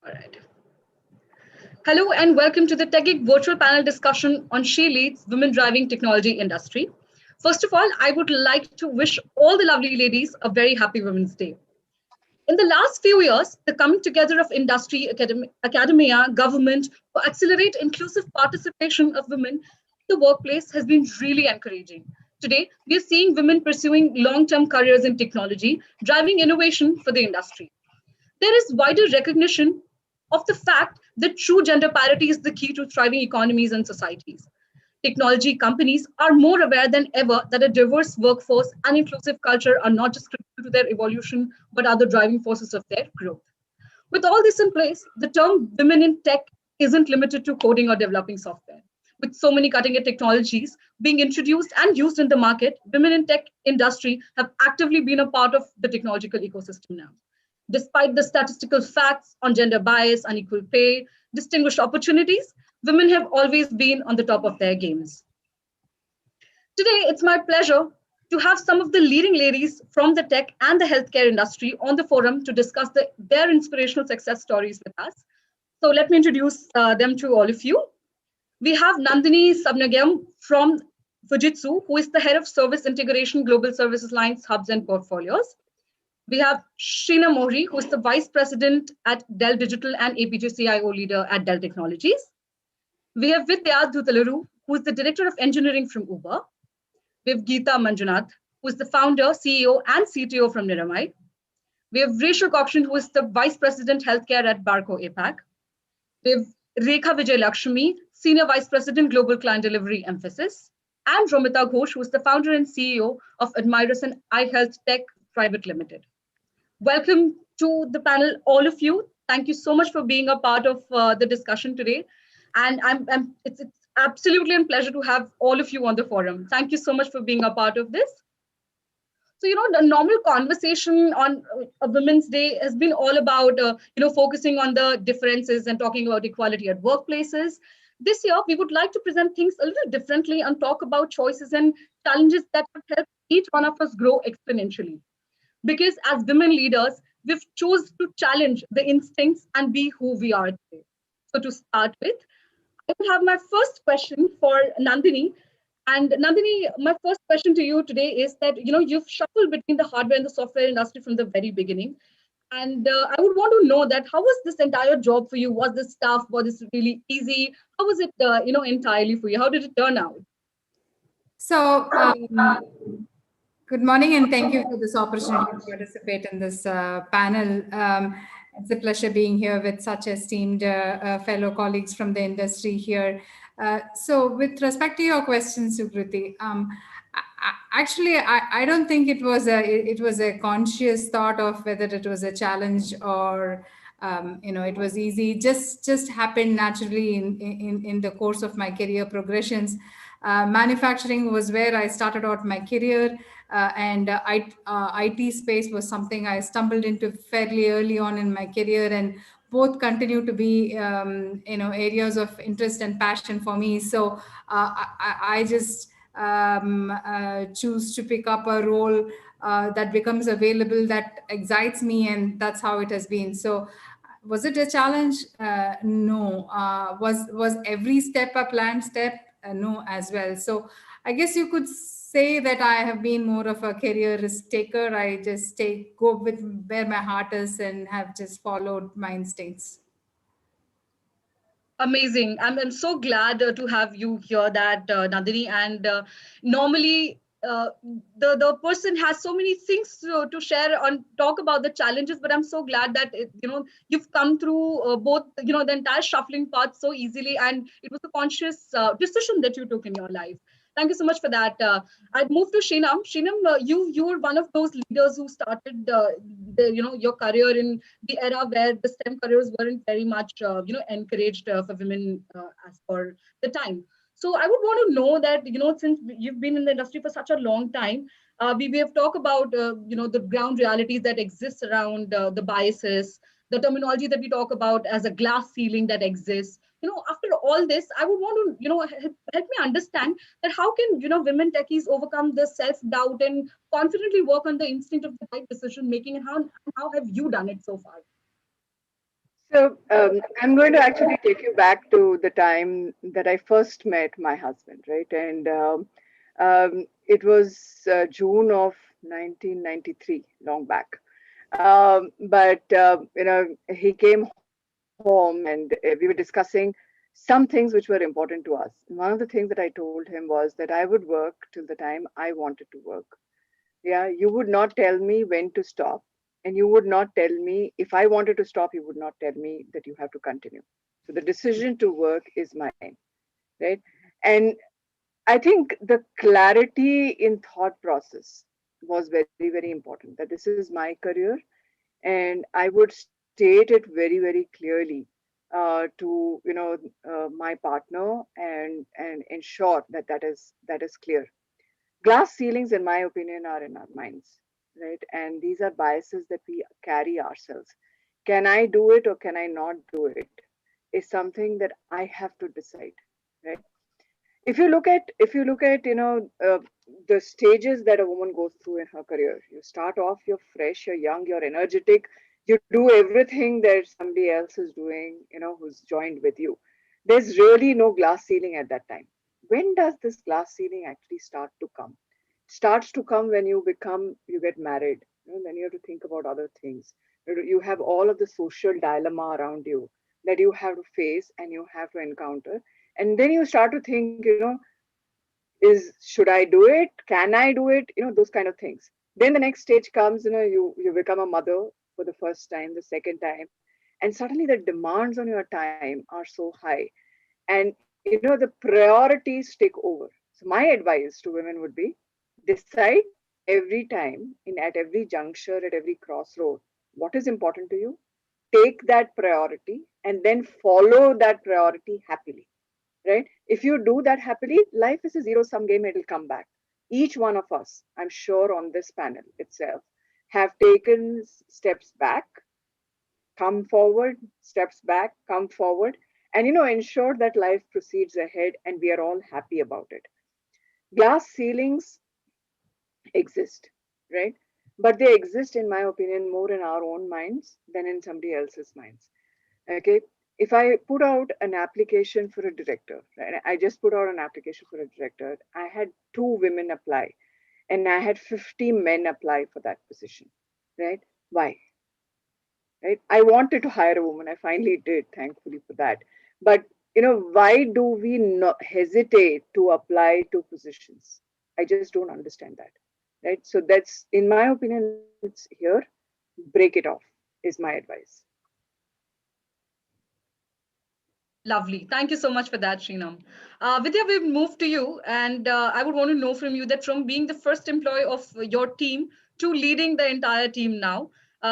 All right. Hello and welcome to the TechGeek virtual panel discussion on She Leads Women Driving Technology Industry. First of all, I would like to wish all the lovely ladies a very happy Women's Day. In the last few years, the coming together of industry, academia, government to accelerate inclusive participation of women in the workplace has been really encouraging. Today, we are seeing women pursuing long-term careers in technology, driving innovation for the industry. There is wider recognition of the fact that true gender parity is the key to thriving economies and societies. Technology companies are more aware than ever that a diverse workforce and inclusive culture are not just critical to their evolution, but are the driving forces of their growth. With all this in place, the term women in tech isn't limited to coding or developing software. With so many cutting edge technologies being introduced and used in the market, women in tech industry have actively been a part of the technological ecosystem now. Despite the statistical facts on gender bias, unequal pay, distinguished opportunities, women have always been on the top of their games. Today, it's my pleasure to have some of the leading ladies from the tech and the healthcare industry on the forum to discuss their inspirational success stories with us. So let me introduce them to all of you. We have Nandini Sabnagam from Fujitsu, who is the head of service integration, global services lines, hubs, and portfolios. We have Sheena Mohri, who is the vice president at Dell Digital and APJ CIO leader at Dell Technologies. We have Vidya Dhutalaru, who is the director of engineering from Uber. We have Geeta Manjunath, who is the founder, CEO, and CTO from Niramai. We have Resha Kokshan, who is the vice president healthcare at Barco APAC. We have Rekha Vijay Lakshmi, senior vice president global client delivery emphasis, and Romita Ghosh, who is the founder and CEO of Admirus and iHealth Tech Private Limited. Welcome to the panel, all of you. Thank you so much for being a part of the discussion today. And it's absolutely a pleasure to have all of you on the forum. Thank you so much for being a part of this. So, the normal conversation on a Women's Day has been all about, focusing on the differences and talking about equality at workplaces. This year, we would like to present things a little differently and talk about choices and challenges that would help each one of us grow exponentially. Because as women leaders, we've chosen to challenge the instincts and be who we are today. So to start with, I will have my first question for Nandini. And Nandini, my first question to you today is that, you've shuffled between the hardware and the software industry from the very beginning. And I would want to know that how was this entire job for you? Was this tough? Was this really easy? How was it, entirely for you? How did it turn out? So, good morning, and thank you for this opportunity to participate in this panel. It's a pleasure being here with such esteemed fellow colleagues from the industry here. So, with respect to your question, Sukruti, actually, I don't think it was a conscious thought of whether it was a challenge or it was easy. Just happened naturally in the course of my career progressions. Manufacturing was where I started out my career, and IT space was something I stumbled into fairly early on in my career, and both continue to be areas of interest and passion for me. So I just choose to pick up a role that becomes available, that excites me, and that's how it has been. So was it a challenge? No. Was every step a planned step? No as well. So I guess you could say that I have been more of a career risk taker. I just go with where my heart is and have just followed my instincts. Amazing. I'm so glad to have you here, that Nandini. And normally, the person has so many things to share and talk about the challenges, but I'm so glad that you've come through both the entire shuffling path so easily, and it was a conscious decision that you took in your life. Thank you so much for that. I'd move to Shinam. Shinam, you were one of those leaders who started your career in the era where the STEM careers weren't very much encouraged for women as per the time. So I would want to know that since you've been in the industry for such a long time, we have talked about the ground realities that exist around the biases, the terminology that we talk about as a glass ceiling that exists. After all this, I would want to help me understand that how can women techies overcome the self-doubt and confidently work on the instinct of the right decision making, and how have you done it so far? So I'm going to actually take you back to the time that I first met my husband, right? And it was June of 1993, long back. But he came home and we were discussing some things which were important to us. One of the things that I told him was that I would work till the time I wanted to work. Yeah, you would not tell me when to stop, and you would not tell me if I wanted to stop, you would not tell me that you have to continue. So the decision to work is mine, right? And I think the clarity in thought process was very, very important, that this is my career, and I would state it very, very clearly to my partner, and ensure that that is clear. Glass ceilings, in my opinion, are in our minds, right? And these are biases that we carry ourselves. Can I do it or can I not do it? Is something that I have to decide, right? If you look at the stages that a woman goes through in her career, you start off, you're fresh, you're young, you're energetic, you do everything that somebody else is doing, who's joined with you. There's really no glass ceiling at that time. When does this glass ceiling actually start to come? It starts to come when you get married. Then you have to think about other things. You have all of the social dilemma around you that you have to face and you have to encounter, and then you start to think, is should I do it, can I do it, those kind of things. Then the next stage comes, you become a mother for the first time, the second time, and suddenly the demands on your time are so high, and the priorities take over. So my advice to women would be, decide every time, at every juncture, at every crossroad, what is important to you, take that priority, and then follow that priority happily, right? If you do that happily, life is a zero sum game, it'll come back. Each one of us, I'm sure, on this panel itself, have taken steps back, come forward, steps back, come forward, and ensure that life proceeds ahead and we are all happy about it. Glass ceilings exist, right? But they exist, in my opinion, more in our own minds than in somebody else's minds. Okay. If I put out an application for a director, right? I just put out an application for a director. I had 2 women apply, and I had 50 men apply for that position, right? Why? Right? I wanted to hire a woman. I finally did, thankfully for that. But why do we not hesitate to apply to positions? I just don't understand that. Right? So that's, in my opinion, it's here. Break it off is my advice. Lovely. Thank you so much for that, Srinam. Vidya, we've moved to you, and I would want to know from you that from being the first employee of your team to leading the entire team now,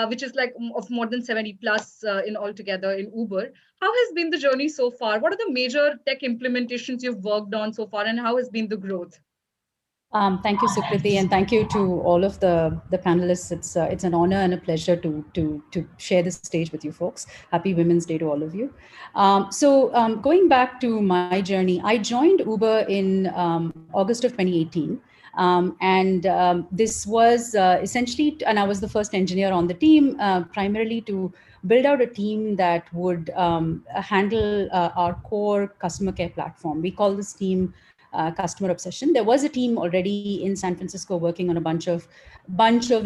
which is like of more than 70 plus in altogether in Uber, how has been the journey so far? What are the major tech implementations you've worked on so far, and how has been the growth? Thank you, Sukriti, and thank you to all of the panelists. It's an honor and a pleasure to share the stage with you folks. Happy Women's Day to all of you. Going back to my journey, I joined Uber in August of 2018. This was essentially, and I was the first engineer on the team, primarily to build out a team that would handle our core customer care platform. We call this team Customer Obsession. There was a team already in San Francisco working on a bunch of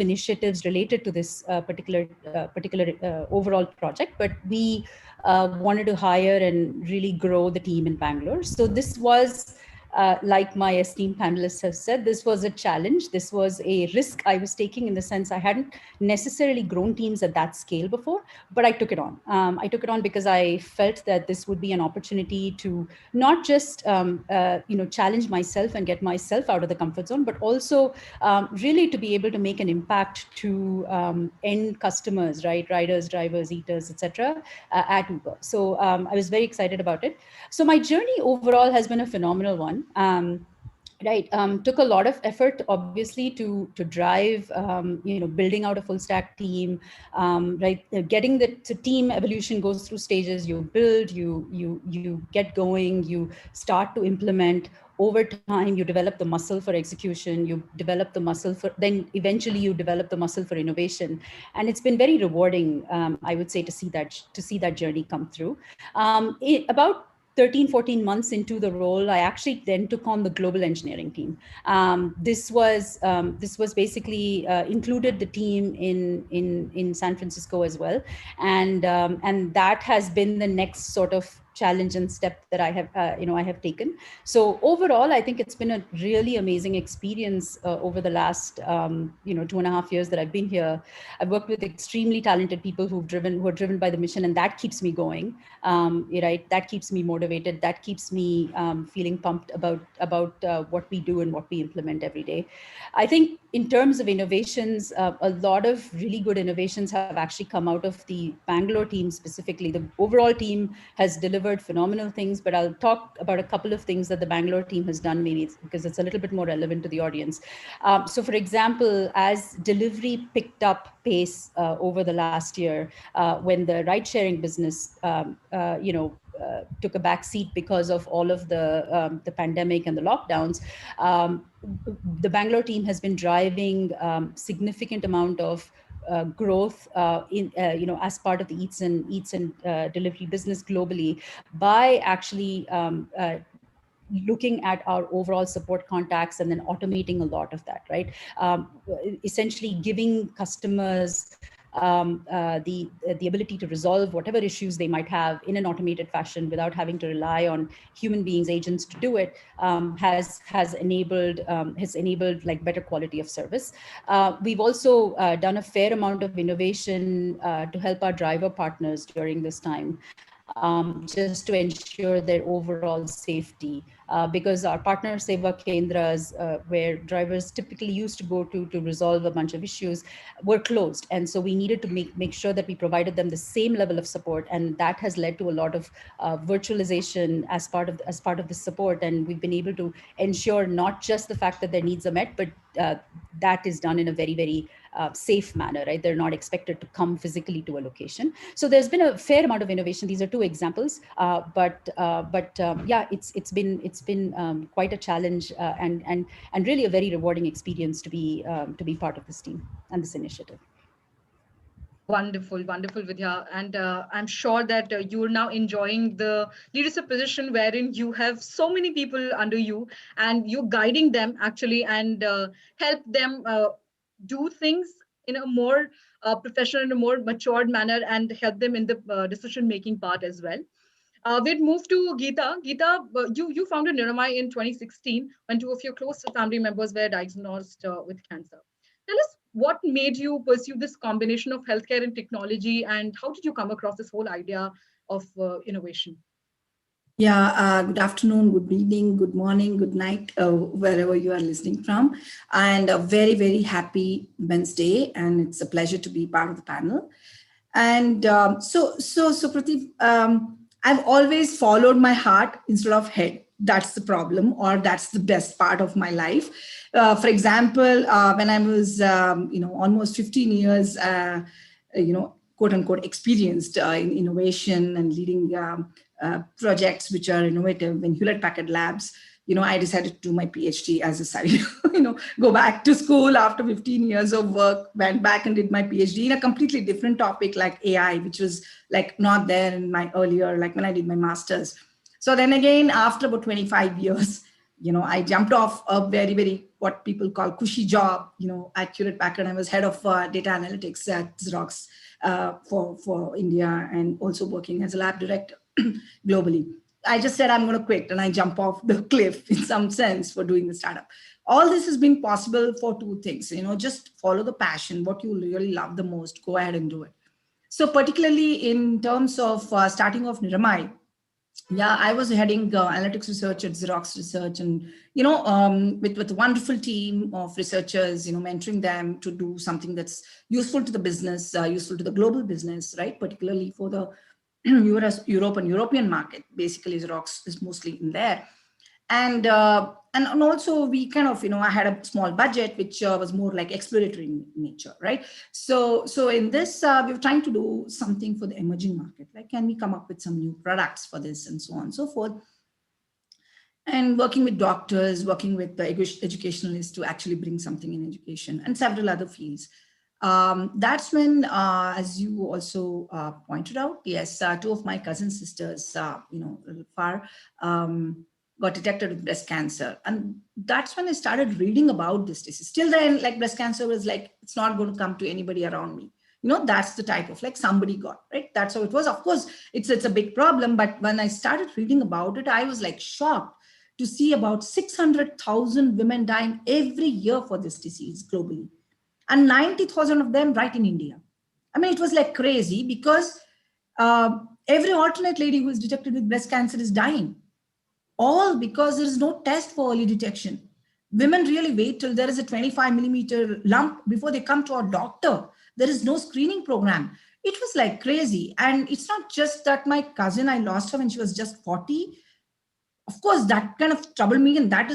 initiatives related to this particular overall project, but we wanted to hire and really grow the team in Bangalore. So this was, like my esteemed panelists have said, this was a challenge. This was a risk I was taking, in the sense I hadn't necessarily grown teams at that scale before, but I took it on. I took it on because I felt that this would be an opportunity to not just challenge myself and get myself out of the comfort zone, but also really to be able to make an impact to end customers, right? Riders, drivers, eaters, etc. At Uber. So I was very excited about it. So my journey overall has been a phenomenal one. Took a lot of effort, obviously, to drive, building out a full stack team, getting the team evolution goes through stages. You build, you get going, you start to implement. over time, you develop the muscle for execution, you develop the muscle for, then eventually you develop the muscle for innovation. And it's been very rewarding, I would say, to see that journey come through. About 13, 14 months into the role, I actually then took on the global engineering team. This was basically included the team in San Francisco as well, and that has been the next sort of challenge and step that I have taken. So overall, I think it's been a really amazing experience over the last 2.5 years that I've been here. I've worked with extremely talented people who are driven by the mission, and that keeps me going. Right, that keeps me motivated. That keeps me feeling pumped about what we do and what we implement every day. I think in terms of innovations, a lot of really good innovations have actually come out of the Bangalore team specifically. The overall team has delivered phenomenal things, but I'll talk about a couple of things that the Bangalore team has done, maybe because it's a little bit more relevant to the audience. So for example, as delivery picked up pace over the last year, when the ride-sharing business, took a back seat because of all of the pandemic and the lockdowns, the Bangalore team has been driving significant amount of growth as part of the Eats and delivery business globally by actually looking at our overall support contacts and then automating a lot of that, right? Essentially giving customers the ability to resolve whatever issues they might have in an automated fashion without having to rely on human beings, agents to do it, has enabled like better quality of service. We've also done a fair amount of innovation to help our driver partners during this time. Just to ensure their overall safety, because our partner Seva Kendras, where drivers typically used to go to resolve a bunch of issues, were closed, and so we needed to make sure that we provided them the same level of support, and that has led to a lot of virtualization as part of the support, and we've been able to ensure not just the fact that their needs are met, but that is done in a very, very safe manner, right? They're not expected to come physically to a location. So there's been a fair amount of innovation. These are two examples, but yeah, it's been quite a challenge and really a very rewarding experience to be part of this team and this initiative. Wonderful, wonderful, Vidya. And I'm sure that you're now enjoying the leadership position wherein you have so many people under you and you're guiding them actually and help them do things in a more professional, in a more matured manner and help them in the decision-making part as well. We'd move to Geeta. Geeta, you founded Niramai in 2016 when two of your close family members were diagnosed with cancer. Tell us what made you pursue this combination of healthcare and technology, and how did you come across this whole idea of innovation? Yeah, good afternoon, good evening, good morning, good night, wherever you are listening from. And a very, very happy Wednesday, and it's a pleasure to be part of the panel. And so Pradeep, I've always followed my heart instead of head. That's the problem, or that's the best part of my life. For example, when I was, almost 15 years, quote unquote, experienced in innovation and leading projects which are innovative in Hewlett-Packard Labs, I decided to do my PhD as a side, go back to school after 15 years of work, went back and did my PhD in a completely different topic like AI, which was like not there in my earlier, like when I did my master's. So then again, after about 25 years, I jumped off a very, very, what people call cushy job, at Hewlett-Packard. I was head of data analytics at Xerox for India and also working as a lab director globally. I just said, I'm going to quit, and I jump off the cliff in some sense for doing the startup. All this has been possible for two things, just follow the passion, what you really love the most, go ahead and do it. So particularly in terms of starting off Niramai, yeah, I was heading analytics research at Xerox Research, and with a wonderful team of researchers, mentoring them to do something that's useful to the business, useful to the global business, right? Particularly for the Europe and European market. Basically, Xerox is mostly in there, and also we kind of I had a small budget which was more like exploratory in nature, right? So in this we were trying to do something for the emerging market, like can we come up with some new products for this and so on and so forth. and working with doctors, working with the educationalists to actually bring something in education and several other fields. That's when, as you also pointed out, yes, two of my cousin sisters, a little far, got detected with breast cancer. And that's when I started reading about this disease. Still then, like breast cancer was like, it's not going to come to anybody around me. That's the type of like somebody got, right? That's how it was. Of course, it's a big problem. But when I started reading about it, I was like shocked to see about 600,000 women dying every year for this disease globally. And 90,000 of them right in India. I mean, it was like crazy because every alternate lady who is detected with breast cancer is dying. All because there is no test for early detection. Women really wait till there is a 25 millimeter lump before they come to a doctor. There is no screening program. It was like crazy. And it's not just that my cousin, I lost her when she was just 40. Of course, that kind of troubled me, and that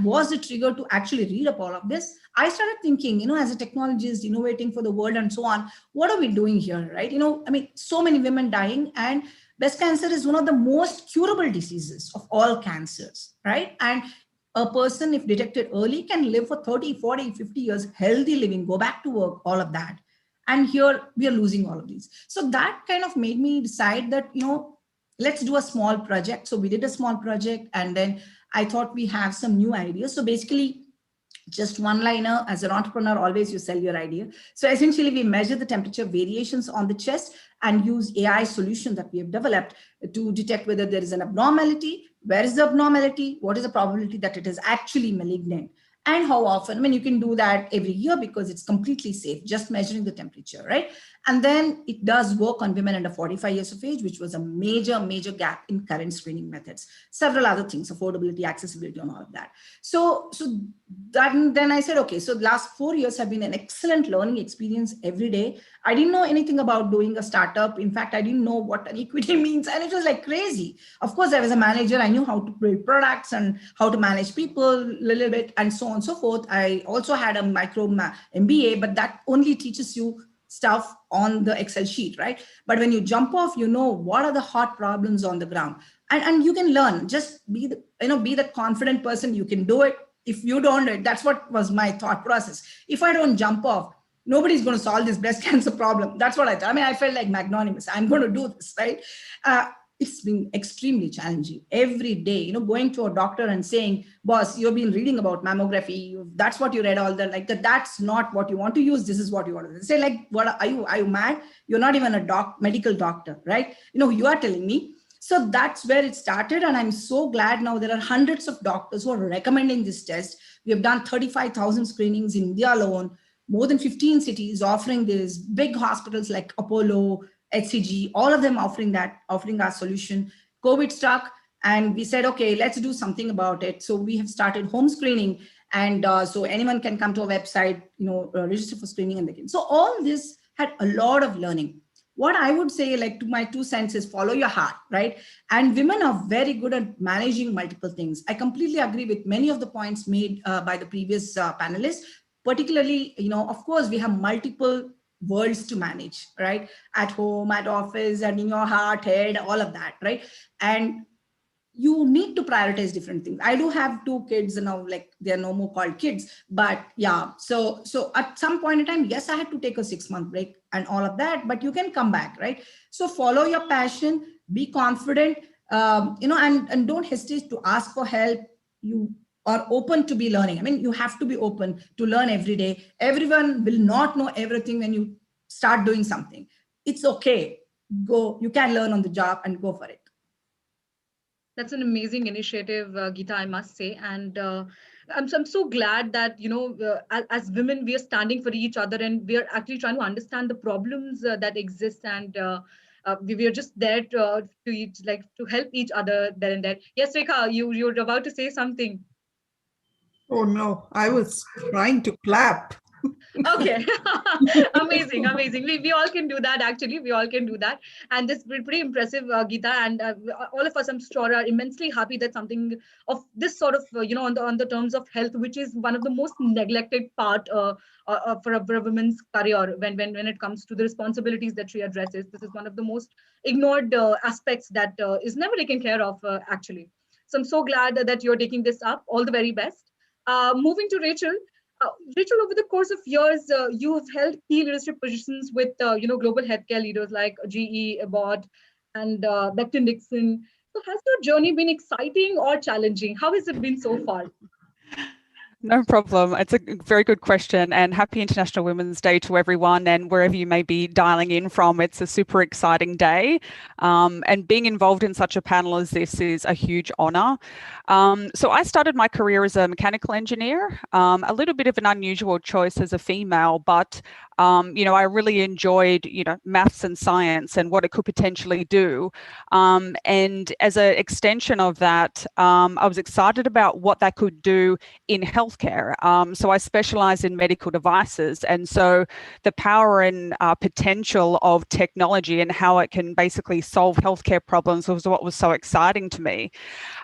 was the trigger to actually read up all of this. I started thinking, as a technologist, innovating for the world and so on, what are we doing here, right? I mean, so many women dying, and breast cancer is one of the most curable diseases of all cancers, right? And a person, if detected early, can live for 30, 40, 50 years, healthy living, go back to work, all of that. And here we are losing all of these. So that kind of made me decide that, let's do a small project. So we did a small project, and then I thought we have some new ideas. So basically, just one liner, as an entrepreneur, always you sell your idea. So essentially, we measure the temperature variations on the chest and use AI solution that we have developed to detect whether there is an abnormality, where is the abnormality, what is the probability that it is actually malignant, and how often. I mean, you can do that every year because it's completely safe, just measuring the temperature, right? And then it does work on women under 45 years of age, which was a major, major gap in current screening methods. Several other things, affordability, accessibility, and all of that. So then I said, okay, so the last 4 years have been an excellent learning experience every day. I didn't know anything about doing a startup. In fact, I didn't know what an equity means. And it was like crazy. Of course, I was a manager. I knew how to build products and how to manage people a little bit and so on and so forth. I also had a micro MBA, but that only teaches you stuff on the Excel sheet, right? But when you jump off, what are the hot problems on the ground, and you can learn. Just be the confident person. You can do it. If you don't do it, that's what was my thought process. If I don't jump off, nobody's going to solve this breast cancer problem. That's what I thought. I mean, I felt like magnanimous. I'm going to do this, right? It's been extremely challenging every day, going to a doctor and saying, boss, you've been reading about mammography. That's what you read all the, like that. That's not what you want to use. This is what you want to say. Like, what are you mad? You're not even a medical doctor, right? You are telling me. So that's where it started. And I'm so glad now there are hundreds of doctors who are recommending this test. We have done 35,000 screenings in India alone, more than 15 cities offering this, big hospitals like Apollo, HCG, all of them offering our solution. COVID struck, and we said, okay, let's do something about it. So we have started home screening, and so anyone can come to our website, register for screening, and they can. So all this had a lot of learning. What I would say, like to my 2 cents, is follow your heart, right? And women are very good at managing multiple things. I completely agree with many of the points made by the previous panelists. Particularly, of course, we have multiple worlds to manage, right? At home, at office, and in your heart, head, all of that, right? And you need to prioritize different things. I do have 2 kids now, like they're no more called kids, but yeah. So at some point in time, yes, I had to take a 6-month break and all of that, but you can come back, right? So follow your passion, be confident, and don't hesitate to ask for help. You are open to be learning. I mean, you have to be open to learn every day. Everyone will not know everything when you start doing something. It's okay. You can learn on the job and go for it. That's an amazing initiative, Geeta, I must say. And I'm so glad that, as women, we are standing for each other, and we are actually trying to understand the problems that exist. And we are just there to help each other there and there. Yes, Rekha, you're about to say something. Oh, no, I was trying to clap. Okay. Amazing. We all can do that, actually. We all can do that. And this is pretty impressive, Geeta. And all of us, I'm sure, are immensely happy that something of this sort of, on the terms of health, which is one of the most neglected part for a woman's career when it comes to the responsibilities that she addresses. This is one of the most ignored aspects that is never taken care of, actually. So I'm so glad that you're taking this up. All the very best. Moving to Rachel. Rachel, over the course of years, you have held key leadership positions with global healthcare leaders like GE, Abbott, and Becton Dixon. So has your journey been exciting or challenging? How has it been so far? No problem. It's a very good question, and happy International Women's Day to everyone, and wherever you may be dialing in from. It's a super exciting day, and being involved in such a panel as this is a huge honour. So I started my career as a mechanical engineer, a little bit of an unusual choice as a female, but I really enjoyed, maths and science and what it could potentially do. And as an extension of that, I was excited about what that could do in healthcare. So I specialize in medical devices. And so the power and potential of technology and how it can basically solve healthcare problems was what was so exciting to me.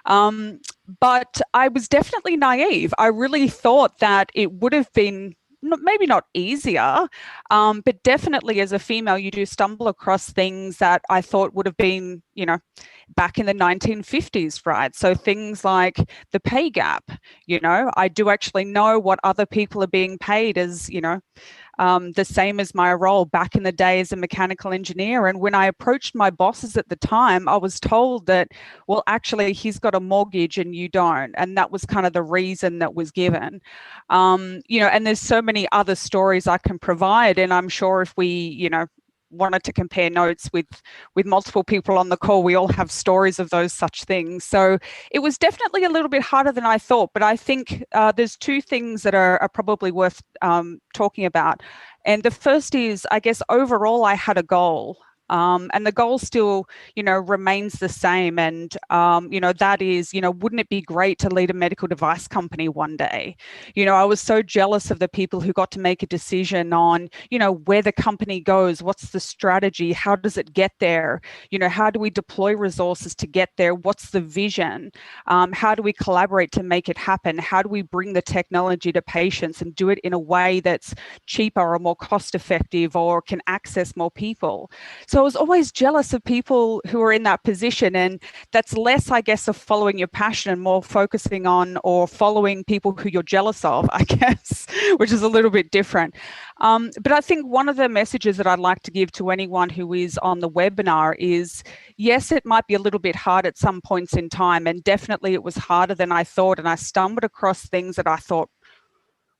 But I was definitely naive. I really thought that it would have been maybe not easier, but definitely as a female, you do stumble across things that I thought would have been, back in the 1950s, right? So things like the pay gap, I do actually know what other people are being paid as, the same as my role back in the day as a mechanical engineer. And when I approached my bosses at the time, I was told that, well, actually, he's got a mortgage and you don't. And that was kind of the reason that was given. And there's so many other stories I can provide. And I'm sure if we, wanted to compare notes with multiple people on the call, we all have stories of those such things. So it was definitely a little bit harder than I thought, but I think there's two things that are probably worth talking about. And the first is, I guess, overall, I had a goal. And the goal still, remains the same. And, that is, wouldn't it be great to lead a medical device company one day? I was so jealous of the people who got to make a decision on, where the company goes, what's the strategy, how does it get there? How do we deploy resources to get there? What's the vision? How do we collaborate to make it happen? How do we bring the technology to patients and do it in a way that's cheaper or more cost effective or can access more people? So I was always jealous of people who are in that position, and that's less, I guess, of following your passion and more focusing on or following people who you're jealous of, I guess, which is a little bit different. But I think one of the messages that I'd like to give to anyone who is on the webinar is, yes, it might be a little bit hard at some points in time, and definitely it was harder than I thought, and I stumbled across things that I thought,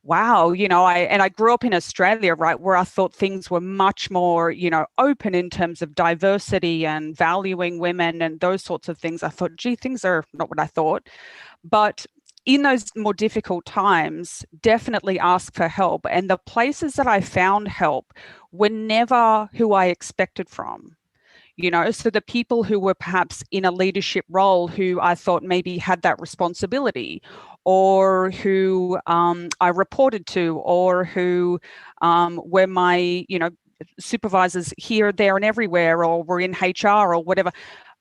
wow, I grew up in Australia, right, where I thought things were much more, open in terms of diversity and valuing women and those sorts of things. I thought, gee, things are not what I thought. But in those more difficult times, definitely ask for help. And the places that I found help were never who I expected from. So the people who were perhaps in a leadership role who I thought maybe had that responsibility, or who I reported to, or who were my, supervisors here, there, and everywhere, or were in HR or whatever.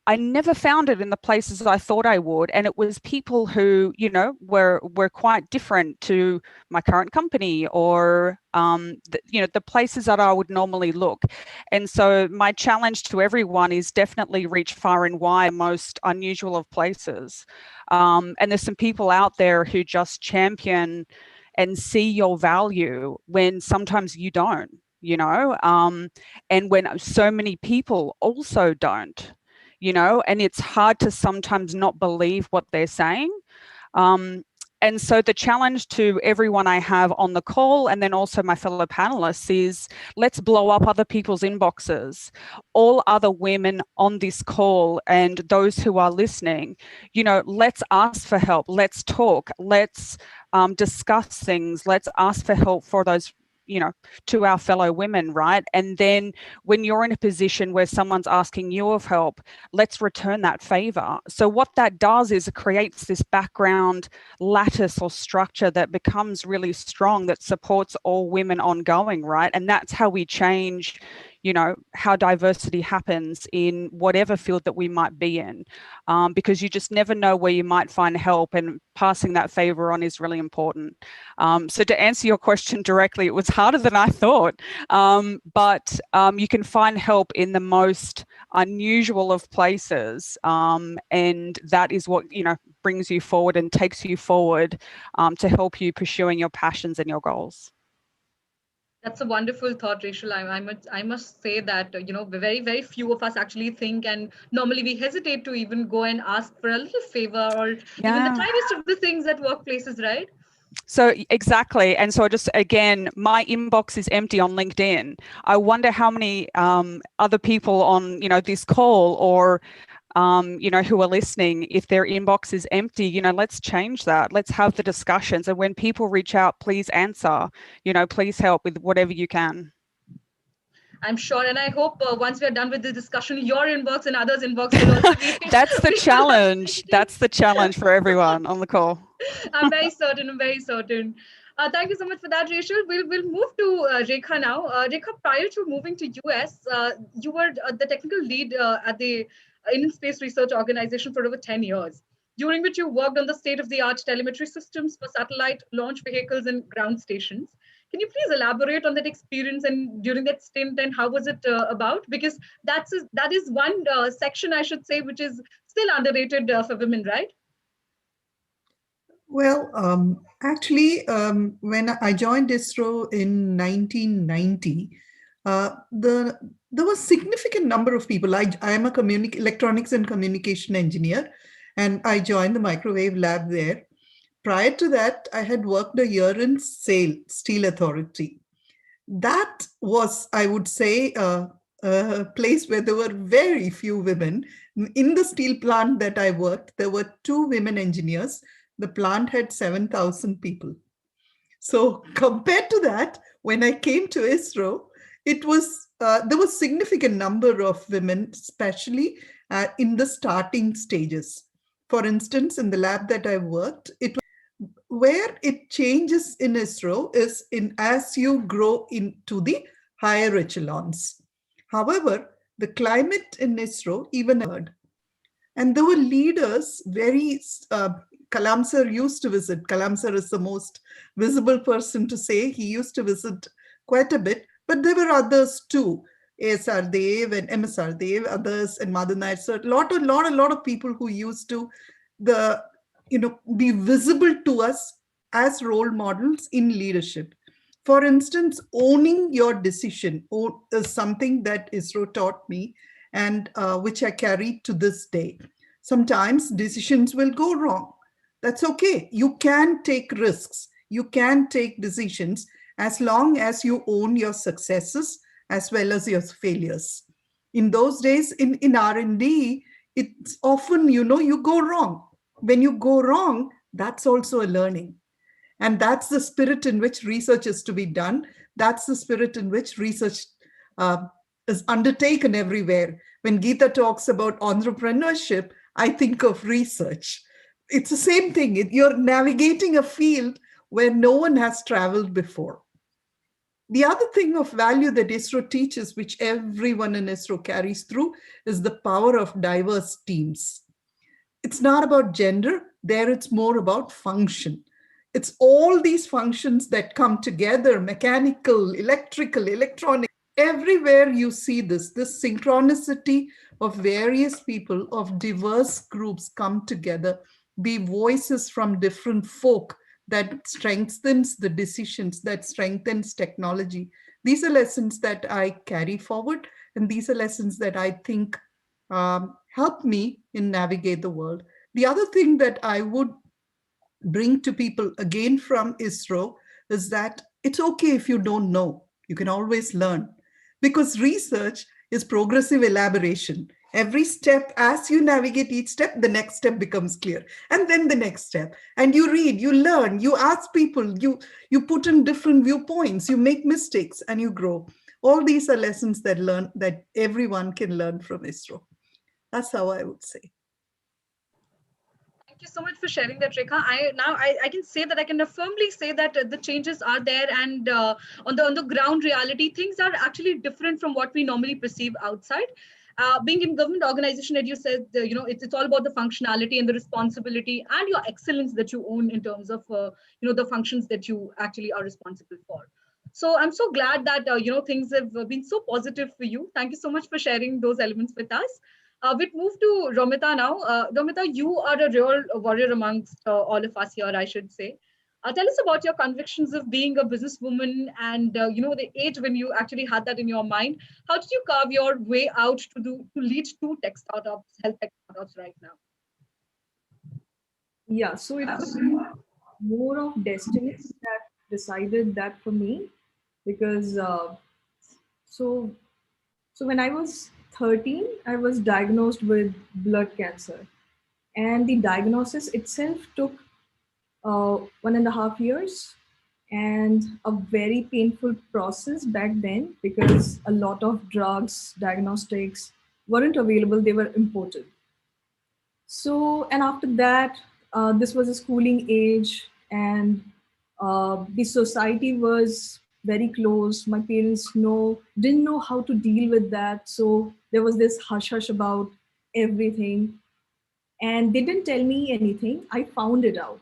I never found it in the places I thought I would. And it was people who, were quite different to my current company or, the places that I would normally look. And so my challenge to everyone is definitely reach far and wide, most unusual of places. And there's some people out there who just champion and see your value when sometimes you don't, and when so many people also don't. And it's hard to sometimes not believe what they're saying. And so the challenge to everyone I have on the call, and then also my fellow panelists, is let's blow up other people's inboxes. All other women on this call and those who are listening, let's ask for help. Let's talk. Let's discuss things. Let's ask for help for those, to our fellow women, right? And then when you're in a position where someone's asking you of help, let's return that favor. So what that does is it creates this background lattice or structure that becomes really strong, that supports all women ongoing, right? And that's how we change, how diversity happens in whatever field that we might be in, because you just never know where you might find help, and passing that favor on is really important. So to answer your question directly, it was harder than I thought, but you can find help in the most unusual of places, and that is what, brings you forward and takes you forward to help you pursuing your passions and your goals. That's a wonderful thought, Rachel. I must say that, very few of us actually think, and normally we hesitate to even go and ask for a little favor or even the tiniest of the things at workplaces, right? So exactly. And so just again, my inbox is empty on LinkedIn. I wonder how many other people on, this call or who are listening, if their inbox is empty, let's change that. Let's have the discussions. And when people reach out, please answer, please help with whatever you can. I'm sure. And I hope once we're done with this discussion, your inbox and others' inbox will also be. That's the challenge. That's the challenge for everyone on the call. I'm very certain. Thank you so much for that, Rachel. We'll move to Rekha now. Rekha, prior to moving to US, you were the technical lead at the Indian Space Research Organization for over 10 years, during which you worked on the state-of-the-art telemetry systems for satellite launch vehicles and ground stations. Can you please elaborate on that experience and during that stint, and how was it about? Because that is one section, I should say, which is still underrated for women, right? Well, actually, when I joined ISRO in 1990, there was a significant number of people. I am a electronics and communication engineer, and I joined the microwave lab there. Prior to that, I had worked a year in SAIL, Steel Authority. That was, I would say, a place where there were very few women. In the steel plant that I worked, there were 2 women engineers. The plant had 7,000 people. So compared to that, when I came to ISRO, it was there was significant number of women, especially in the starting stages. For instance, in the lab that I worked, where it changes in ISRO is as you grow into the higher echelons. However, the climate in ISRO even heard. And there were leaders, Kalam sir used to visit. Kalam sir is the most visible person to say. He used to visit quite a bit, but there were others too. ASR Dev and MSR Dev, others, and Madan Nair sir. A lot of people who used to be visible to us as role models in leadership. For instance, owning your decision is something that ISRO taught me, and which I carry to this day. Sometimes decisions will go wrong. That's okay. You can take risks. You can take decisions as long as you own your successes as well as your failures. In those days, in R&D, it's often, you go wrong. When you go wrong, that's also a learning. And that's the spirit in which research is to be done. That's the spirit in which research is undertaken everywhere. When Geeta talks about entrepreneurship, I think of research. It's the same thing. You're navigating a field where no one has traveled before. The other thing of value that ISRO teaches, which everyone in ISRO carries through, is the power of diverse teams. It's not about gender. There it's more about function. It's all these functions that come together, mechanical, electrical, electronic. Everywhere you see this synchronicity of various people, of diverse groups come together, be voices from different folk, that strengthens the decisions, that strengthens technology. These are lessons that I carry forward, and these are lessons that I think help me in navigate the world. The other thing that I would bring to people again from ISRO is that it's okay if you don't know. You can always learn, because research is progressive elaboration. Every step, as you navigate each step, the next step becomes clear. And then the next step. And you read, you learn, you ask people, you put in different viewpoints, you make mistakes, and you grow. All these are lessons that everyone can learn from ISRO. That's how I would say. Thank you so much for sharing that, Rekha. I can say that I can firmly say that the changes are there, and on the ground reality, things are actually different from what we normally perceive outside. Being in government organization, as you said, it's all about the functionality and the responsibility and your excellence that you own in terms of the functions that you actually are responsible for. So I'm so glad that things have been so positive for you. Thank you so much for sharing those elements with us. We'll move to Romita now. Romita, you are a real warrior amongst all of us here, I should say. Tell us about your convictions of being a businesswoman and the age when you actually had that in your mind. How did you carve your way out to lead two tech startups, health tech startups right now? Yeah, so it was more of destiny that decided that for me, because so so when I was 13, I was diagnosed with blood cancer, and the diagnosis itself took 1.5 years, and a very painful process back then, because a lot of drugs, diagnostics weren't available, they were imported. So, and after that, this was a schooling age, and the society was very close. My parents didn't know how to deal with that. So there was this hush hush about everything. And they didn't tell me anything. I found it out.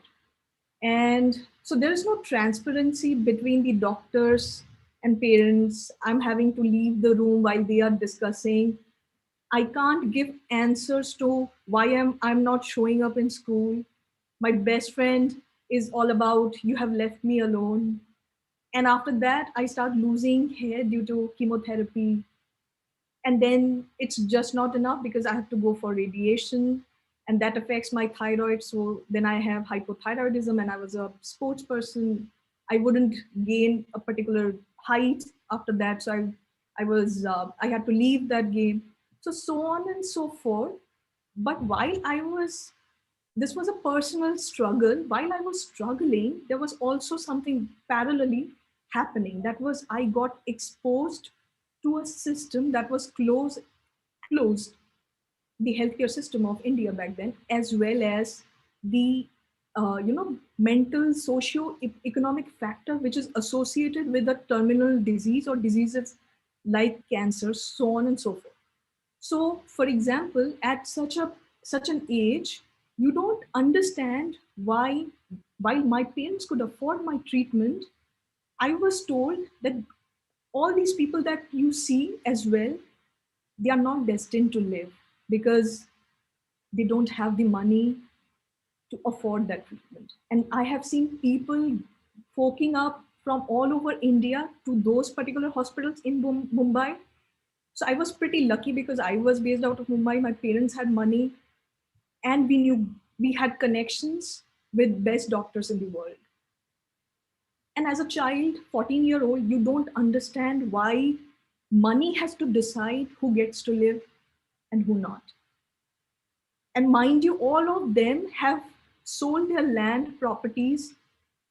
And so there is no transparency between the doctors and parents. I'm having to leave the room while they are discussing. I can't give answers to why I'm not showing up in school. My best friend is all about, you have left me alone. And after that, I start losing hair due to chemotherapy. And then it's just not enough because I have to go for radiation, and that affects my thyroid. So then I have hypothyroidism, and I was a sports person. I wouldn't gain a particular height after that. So I had to leave that game. So on and so forth. But this was a personal struggle. While I was struggling, there was also something parallelly happening. That was, I got exposed to a system that was closed, the healthcare system of India back then, as well as the mental, socio-economic factor which is associated with a terminal disease or diseases like cancer, so on and so forth. So, for example, at such an age, you don't understand why, while my parents could afford my treatment, I was told that all these people that you see as well, they are not destined to live because they don't have the money to afford that treatment. And I have seen people forking up from all over India to those particular hospitals in Mumbai. So I was pretty lucky because I was based out of Mumbai. My parents had money, and we had connections with best doctors in the world. And as a child, 14-year-old, you don't understand why money has to decide who gets to live and who not. And mind you, all of them have sold their land, properties,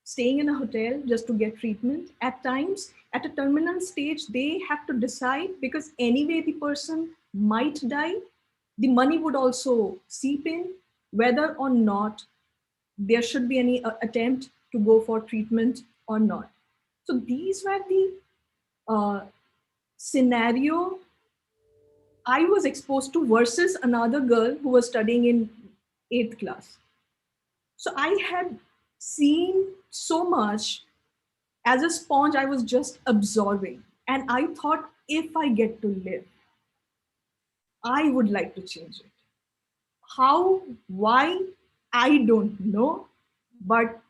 staying in a hotel just to get treatment. At times, at a terminal stage, they have to decide, because anyway the person might die, the money would also seep in, whether or not there should be any attempt to go for treatment or not. So these were the scenario I was exposed to versus another girl who was studying in 8th class. So I had seen so much. As a sponge, I was just absorbing. And I thought, if I get to live, I would like to change it. How, why, I don't know. But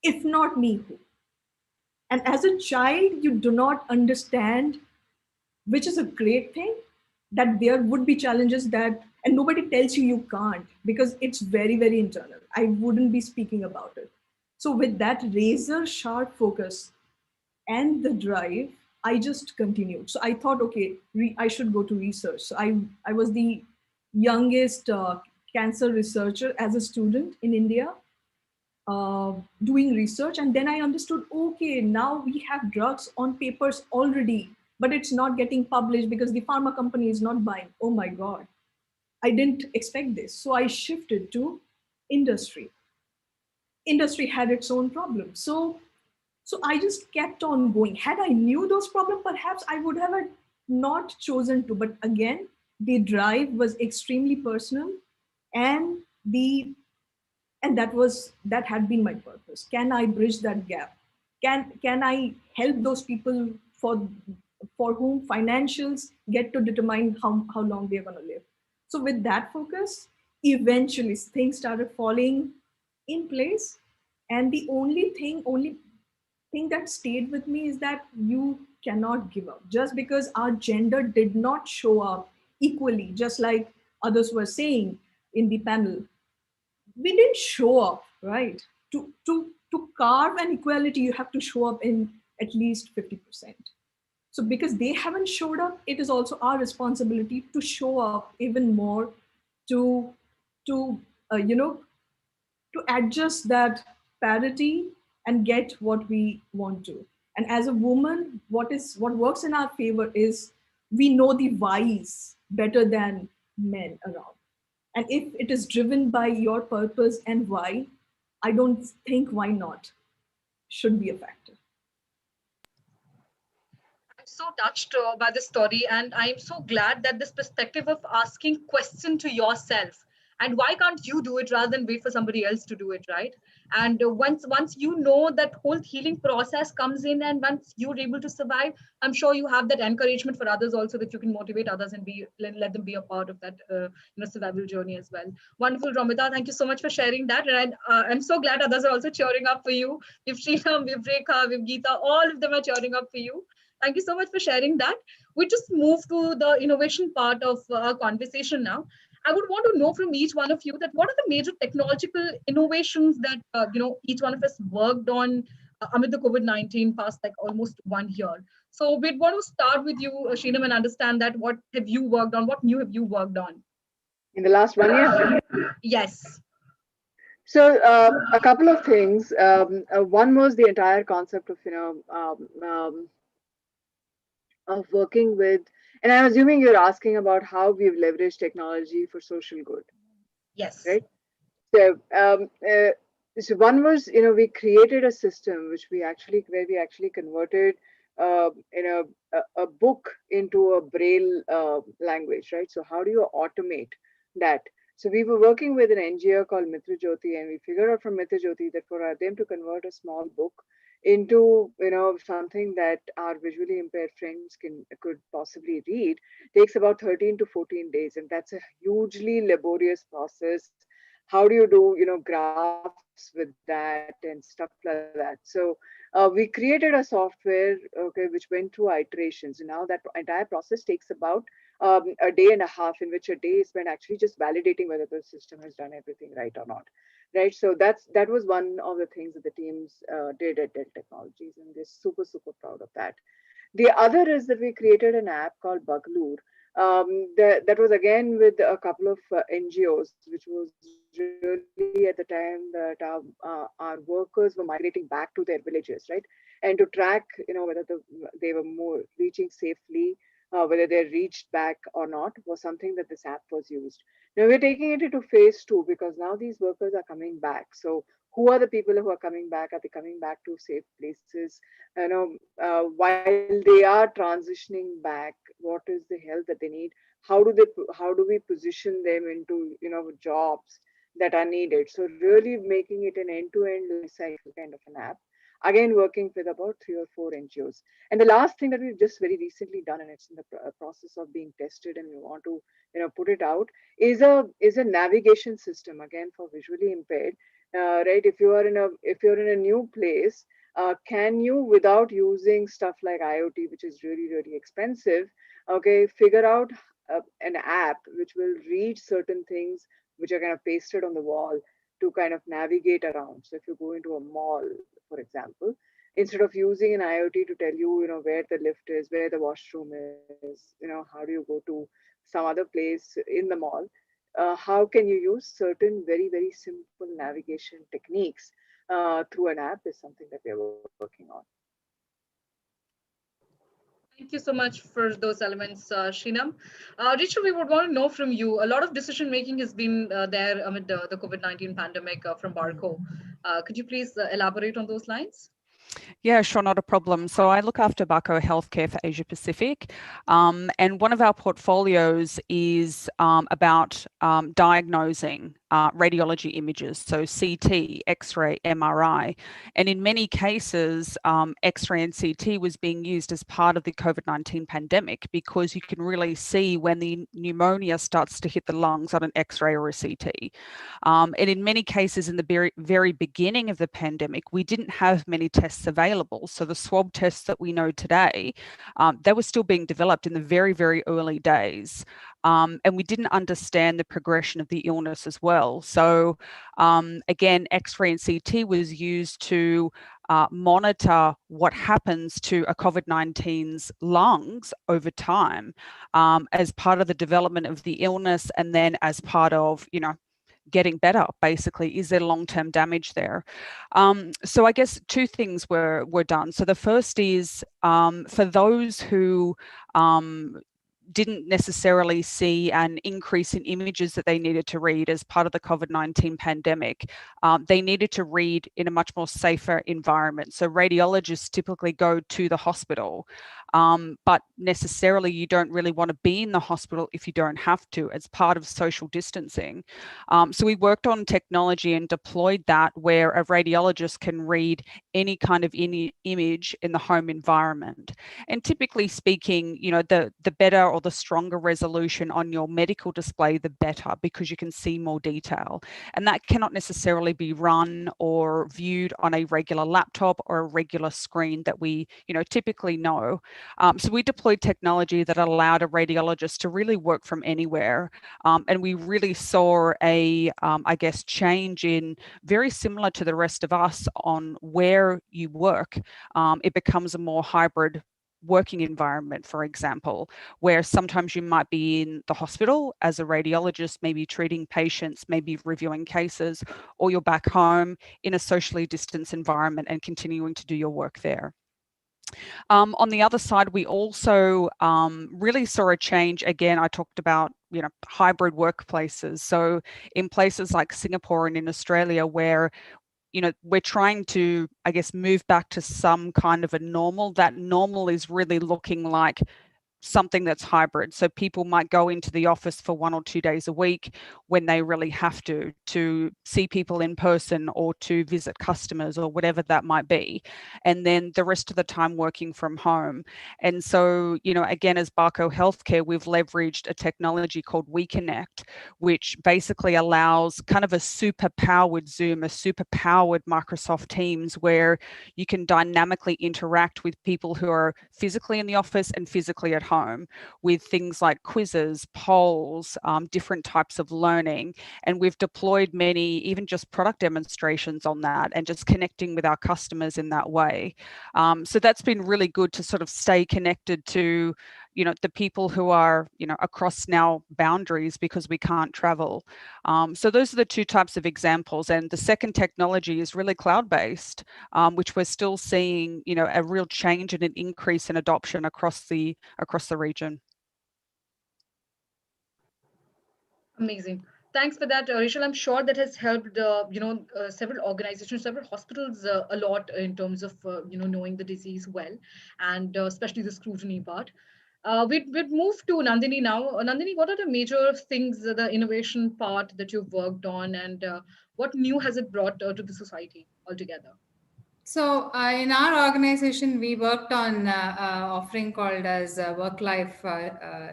if not me, who? And as a child, you do not understand, which is a great thing, that there would be challenges and nobody tells you can't, because it's very, very internal. I wouldn't be speaking about it. So with that razor sharp focus and the drive, I just continued. So I thought, okay, I should go to research. So I was the youngest cancer researcher as a student in India, doing research. And then I understood, okay, now we have drugs on papers already, but it's not getting published because the pharma company is not buying. Oh my God, I didn't expect this. So I shifted to industry. Industry had its own problems. So I just kept on going. Had I knew those problems, perhaps I would have not chosen to. But again, the drive was extremely personal, and that had been my purpose. Can I bridge that gap? Can I help those people for whom financials get to determine how long they're going to live? So with that focus, eventually things started falling in place. And the only thing that stayed with me is that you cannot give up. Just because our gender did not show up equally, just like others were saying in the panel, we didn't show up, right? To carve an equality, you have to show up in at least 50%. So because they haven't showed up, it is also our responsibility to show up even more, to to you know, to adjust that parity and get what we want to. And as a woman, what works in our favor is we know the whys better than men around. And if it is driven by your purpose and why, I don't think why not should be a factor. I'm so touched by this story, and I'm so glad that this perspective of asking question to yourself and why can't you do it rather than wait for somebody else to do it, right? And once you know that whole healing process comes in, and once you're able to survive, I'm sure you have that encouragement for others also, that you can motivate others and let them be a part of that survival journey as well. Wonderful, Ramita. Thank you so much for sharing that, and I'm so glad others are also cheering up for you. We've Srinam, we've Rekha, we've Geeta, all of them are cheering up for you. Thank you so much for sharing that. We just move to the innovation part of our conversation now. I would want to know from each one of you that what are the major technological innovations that each one of us worked on amid the COVID-19 past like almost 1 year. So we'd want to start with you, Shinam, and understand that what have you worked on? What new have you worked on? In the last 1 year? Yes. So a couple of things. One was the entire concept of of working with, and I'm assuming you're asking about how we've leveraged technology for social good. Yes. Right. So so one was, we created a system where we actually converted a book into a braille language, right? So how do you automate that? So we were working with an NGO called Mitra Jyoti, and we figured out from Mitra Jyoti that for them to convert a small book into something that our visually impaired friends could possibly read takes about 13 to 14 days, and that's a hugely laborious process. How do you do graphs with that and stuff like that? So we created a software, which went through iterations, and now that entire process takes about a day and a half, in which a day is spent actually just validating whether the system has done everything right or not. Right, so that was one of the things that the teams did at Dell Technologies, and they're super, super proud of that. The other is that we created an app called Baglur. That was again with a couple of NGOs, which was really at the time that our workers were migrating back to their villages, right? And to track, whether they were more reaching safely, whether they reached back or not, was something that this app was used. Now we're taking it into phase 2, because now these workers are coming back. So who are the people who are coming back? Are they coming back to safe places? While they are transitioning back, what is the help that they need? How do we position them into jobs that are needed? So really making it an end-to-end life cycle kind of an app. Again, working with about 3 or 4 NGOs. And the last thing that we've just very recently done, and it's in the process of being tested, and we want to put it out, is a navigation system, again, for visually impaired. Right, if you're in a new place, can you, without using stuff like IoT, which is really, really expensive, figure out an app which will read certain things which are kind of pasted on the wall to kind of navigate around. So if you go into a mall, for example, instead of using an IoT to tell you, where the lift is, where the washroom is, how do you go to some other place in the mall, how can you use certain very, very simple navigation techniques through an app is something that we are working on. Thank you so much for those elements, Shinam. Rachel, we would want to know from you, a lot of decision making has been there amid the COVID-19 pandemic from Barco. Could you please elaborate on those lines? Yeah, sure, not a problem. So I look after Barco Healthcare for Asia Pacific, and one of our portfolios is about diagnosing radiology images, so CT, X-ray, MRI. And in many cases, X-ray and CT was being used as part of the COVID-19 pandemic, because you can really see when the pneumonia starts to hit the lungs on an X-ray or a CT. And in many cases in the very, very beginning of the pandemic, we didn't have many tests available. So the swab tests that we know today, they were still being developed in the very, very early days. And we didn't understand the progression of the illness as well. So again, X-ray and CT was used to monitor what happens to a COVID-19's lungs over time, as part of the development of the illness, and then as part of, getting better. Basically, is there long-term damage there? So I guess two things were done. So the first is for those who didn't necessarily see an increase in images that they needed to read as part of the COVID-19 pandemic, they needed to read in a much more safer environment. So radiologists typically go to the hospital, but necessarily you don't really want to be in the hospital if you don't have to, as part of social distancing. So we worked on technology and deployed that where a radiologist can read any kind of image in the home environment. And typically speaking, the better or the stronger resolution on your medical display, the better, because you can see more detail. And that cannot necessarily be run or viewed on a regular laptop or a regular screen that we, typically know. So we deployed technology that allowed a radiologist to really work from anywhere. And we really saw a, change in, very similar to the rest of us, on where you work. It becomes a more hybrid working environment, for example, where sometimes you might be in the hospital as a radiologist, maybe treating patients, maybe reviewing cases, or you're back home in a socially distanced environment and continuing to do your work there. On the other side, we also really saw a change. Again, I talked about hybrid workplaces. So in places like Singapore and in Australia, where we're trying to, move back to some kind of a normal. That normal is really looking like something that's hybrid. So people might go into the office for 1 or 2 days a week when they really have to see people in person or to visit customers or whatever that might be. And then the rest of the time working from home. And so, again, as Barco Healthcare, we've leveraged a technology called WeConnect, which basically allows kind of a super powered Zoom, a super powered Microsoft Teams, where you can dynamically interact with people who are physically in the office and physically at home, with things like quizzes, polls, different types of learning. And we've deployed many, even just product demonstrations on that, and just connecting with our customers in that way. So that's been really good to sort of stay connected to, the people who are, across now boundaries because we can't travel. So those are the two types of examples. And the second technology is really cloud-based, which we're still seeing, a real change and an increase in adoption across the region. Amazing. Thanks for that, Rachel. I'm sure that has helped, several organizations, several hospitals a lot in terms of, knowing the disease well, and especially the scrutiny part. We'd move to Nandini now. Nandini, what are the major things, the innovation part that you've worked on, and what new has it brought to the society altogether? So in our organization, we worked on offering called as work-life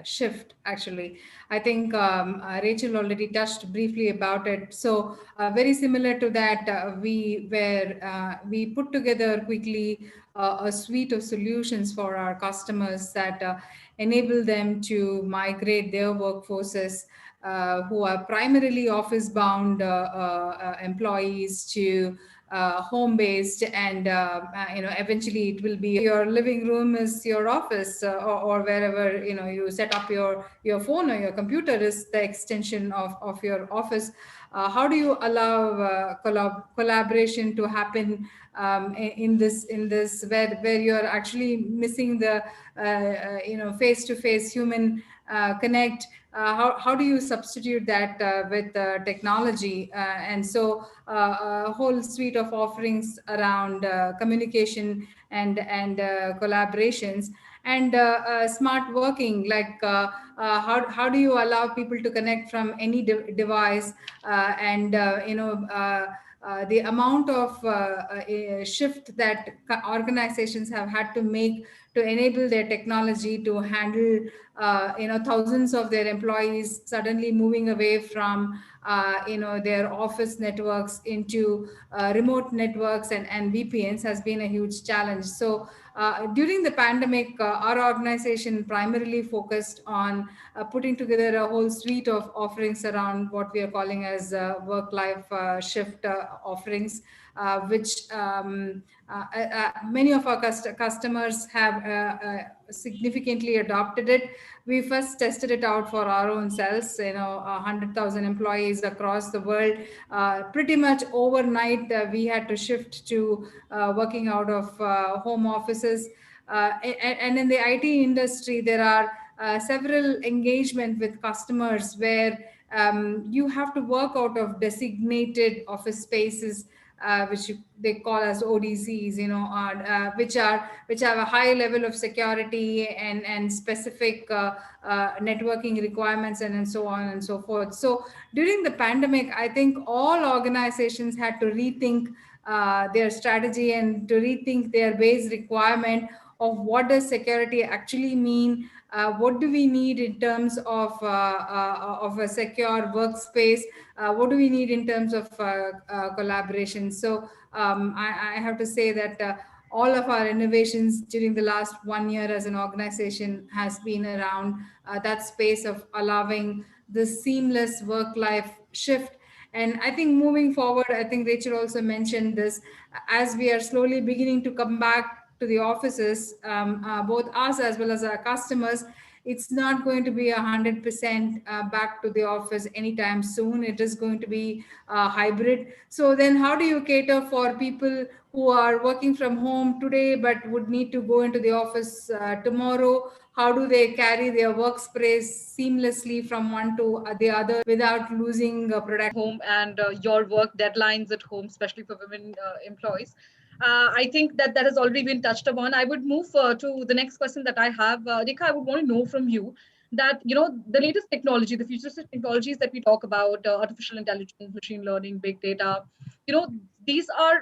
shift. Actually, I think Rachel already touched briefly about it. So very similar to that, we put together quickly a suite of solutions for our customers that enable them to migrate their workforces who are primarily office-bound employees to home-based, and eventually it will be your living room is your office, or wherever you set up your phone or your computer is the extension of your office. How do you allow collaboration to happen in this where you're actually missing the face-to-face human connect? How do you substitute that with technology? And so a whole suite of offerings around communication and collaborations. and smart working, like how do you allow people to connect from any device, and the amount of shift that organizations have had to make to enable their technology to handle thousands of their employees suddenly moving away from their office networks into remote networks and VPNs has been a huge challenge. So during the pandemic, our organization primarily focused on putting together a whole suite of offerings around what we are calling as work-life shift offerings, which many of our customers have significantly adopted it. We first tested it out for our own selves, 100,000 employees across the world. Pretty much overnight, we had to shift to working out of home offices. And in the IT industry, there are several engagement with customers where you have to work out of designated office spaces, which they call as ODCs, which have a high level of security and specific networking requirements and so on and so forth. So during the pandemic, I think all organizations had to rethink their strategy and to rethink their base requirement of what does security actually mean. What do we need in terms of a secure workspace? What do we need in terms of collaboration? So I have to say that all of our innovations during the last 1 year as an organization has been around that space of allowing the seamless work-life shift. And I think moving forward, I think Rachel also mentioned this, as we are slowly beginning to come back to the offices, both us as well as our customers, it's not going to be 100% back to the office anytime soon. It is going to be hybrid. So then how do you cater for people who are working from home today but would need to go into the office tomorrow? How do they carry their workspace seamlessly from one to the other without losing product home and your work deadlines at home, especially for women employees? I think that has already been touched upon. I would move to the next question that I have. Rekha, I would want to know from you that, the latest technology, the futuristic technologies that we talk about, artificial intelligence, machine learning, big data, these are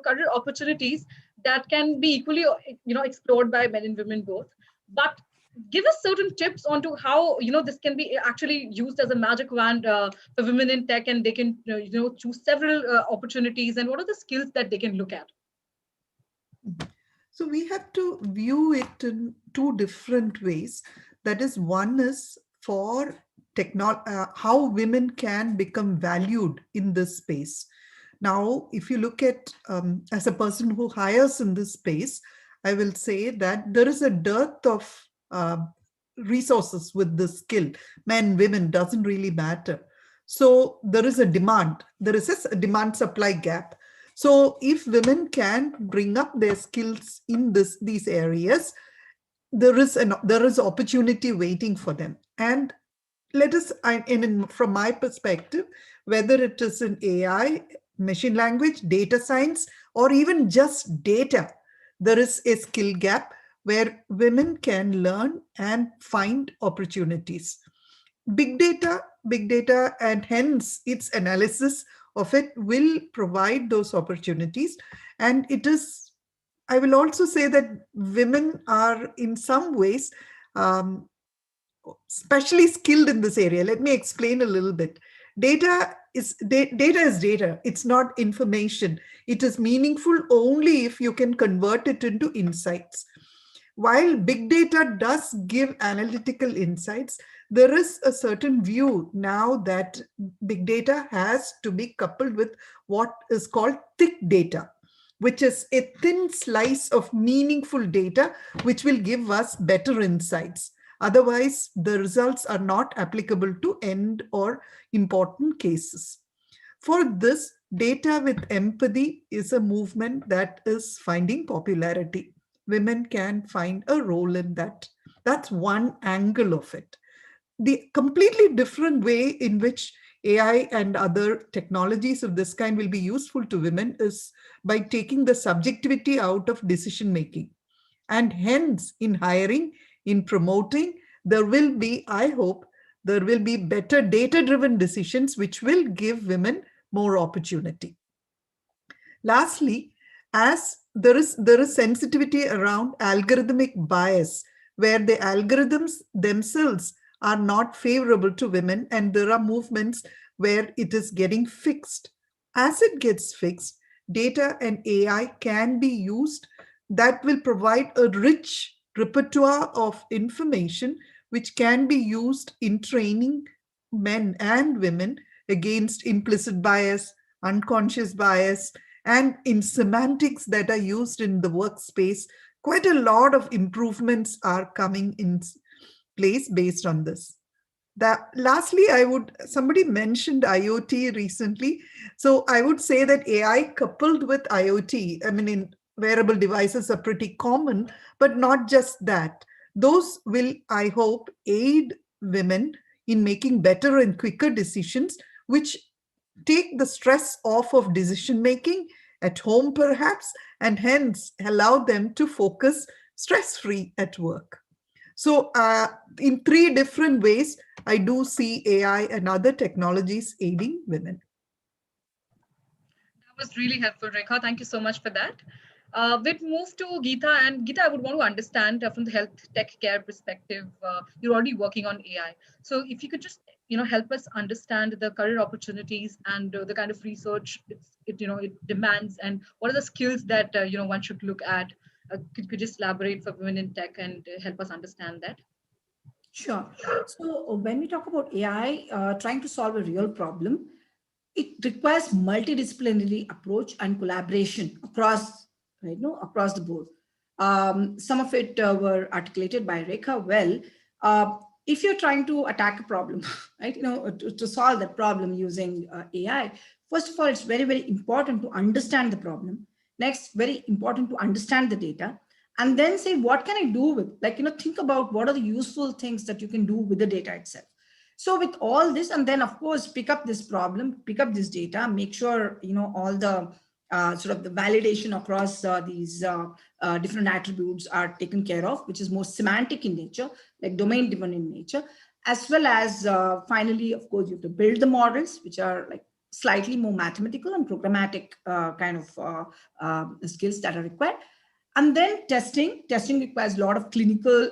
career opportunities that can be equally, explored by men and women both. But give us certain tips onto how this can be actually used as a magic wand for women in tech, and they can choose several opportunities, and what are the skills that they can look at? So we have to view it in two different ways. That is, one is for how women can become valued in this space. Now, if you look at as a person who hires in this space, I will say that there is a dearth of resources with this skill. Men, women, doesn't really matter. So there is a demand. There is a demand supply gap. So if women can bring up their skills in these areas, there is opportunity waiting for them. And let us, from my perspective, whether it is in AI, machine language, data science, or even just data, there is a skill gap where women can learn and find opportunities. Big data, and hence its analysis of it will provide those opportunities. And I will also say that women are in some ways specially skilled in this area. Let me explain a little bit. Data is data. It's not information. It is meaningful only if you can convert it into insights. While big data does give analytical insights, there is a certain view now that big data has to be coupled with what is called thick data, which is a thin slice of meaningful data, which will give us better insights. Otherwise, the results are not applicable to end or important cases. For this, data with empathy is a movement that is finding popularity. Women can find a role in that. That's one angle of it. The completely different way in which AI and other technologies of this kind will be useful to women is by taking the subjectivity out of decision making. And hence, in hiring, in promoting, there will be, I hope, there will be better data-driven decisions which will give women more opportunity. Lastly, as there is sensitivity around algorithmic bias, where the algorithms themselves are not favorable to women, and there are movements where it is getting fixed. As it gets fixed, data and AI can be used that will provide a rich repertoire of information which can be used in training men and women against implicit bias, unconscious bias, and in semantics that are used in the workspace. Quite a lot of improvements are coming in place based on this. Lastly, somebody mentioned IoT recently. So I would say that AI coupled with IoT, I mean, in wearable devices are pretty common, but not just that. Those will, I hope, aid women in making better and quicker decisions, which take the stress off of decision making at home perhaps, and hence allow them to focus stress-free at work. So in 3 different ways, I do see AI and other technologies aiding women. That was really helpful, Rekha. Thank you so much for that. We'd move to Geeta, and Geeta, I would want to understand from the health tech care perspective, you're already working on AI. So if you could just help us understand the career opportunities and the kind of research it demands, and what are the skills that one should look at. Could you just elaborate for women in tech and help us understand that? Sure. So when we talk about AI trying to solve a real problem, it requires multidisciplinary approach and collaboration across, across the board. Some of it were articulated by Rekha well. If you're trying to attack a problem, right, to solve that problem using AI, first of all, it's very, very important to understand the problem. Next, very important to understand the data. And then say, what can I do with, think about what are the useful things that you can do with the data itself. So with all this, and then of course, pick up this problem, pick up this data, make sure, all the sort of the validation across these different attributes are taken care of, which is more semantic in nature, like domain driven in nature, as well as finally, of course, you have to build the models, which are like slightly more mathematical and programmatic kind of skills that are required. And then testing requires a lot of clinical,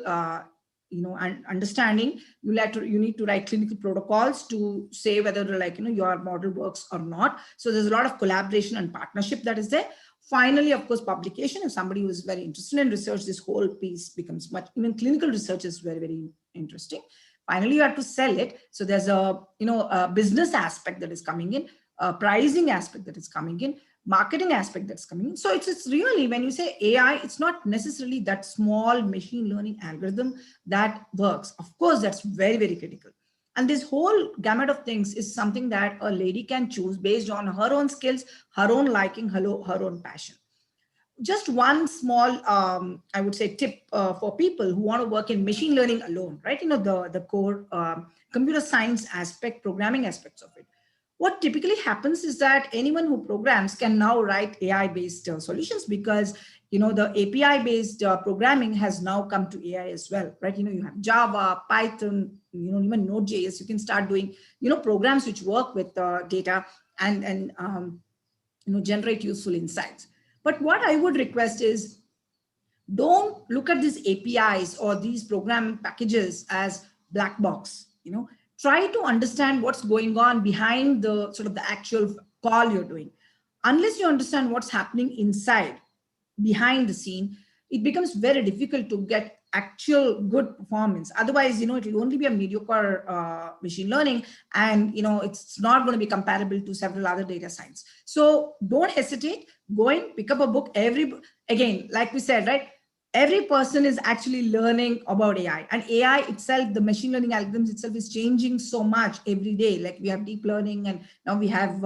understanding. You need to write clinical protocols to say whether your model works or not. So there's a lot of collaboration and partnership that is there. Finally, of course, publication. If somebody who is very interested in research, this whole piece becomes much, even clinical research is very, very interesting. Finally, you have to sell it. So there's a business aspect that is coming in, a pricing aspect that is coming in, marketing aspect that's coming in. So it's really, when you say AI, it's not necessarily that small machine learning algorithm that works. Of course, that's very, very critical. And this whole gamut of things is something that a lady can choose based on her own skills, her own liking, her own passion. Just one small, I would say, tip for people who want to work in machine learning alone, right? The core computer science aspect, programming aspects of it. What typically happens is that anyone who programs can now write AI-based solutions, because the API-based programming has now come to AI as well, right? You have Java, Python, even Node.js. You can start doing programs which work with data and generate useful insights. But what I would request is, don't look at these APIs or these program packages as black box. Try to understand what's going on behind the sort of the actual call you're doing. Unless you understand what's happening inside, behind the scene, it becomes very difficult to get actual good performance. Otherwise, it will only be a mediocre machine learning, and it's not going to be comparable to several other data science. So don't hesitate. Go in, pick up a book. Again, like we said, right? Every person is actually learning about AI, and AI itself, the machine learning algorithms itself, is changing so much every day. Like we have deep learning, and now we have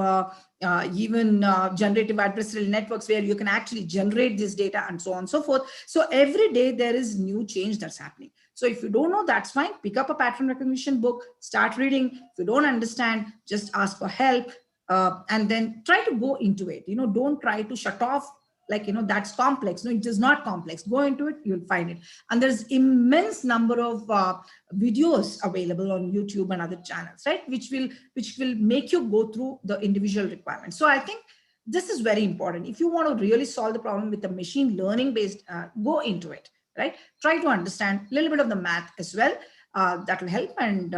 even generative adversarial networks where you can actually generate this data and so on and so forth. So every day there is new change that's happening. So if you don't know, that's fine. Pick up a pattern recognition book, start reading. If you don't understand, just ask for help, and then try to go into it. Don't try to shut off like, that's complex. No, it is not complex. Go into it, you'll find it. And there's immense number of videos available on YouTube and other channels, right? Which will make you go through the individual requirements. So I think this is very important. If you want to really solve the problem with a machine learning based, go into it, right? Try to understand a little bit of the math as well. That will help. And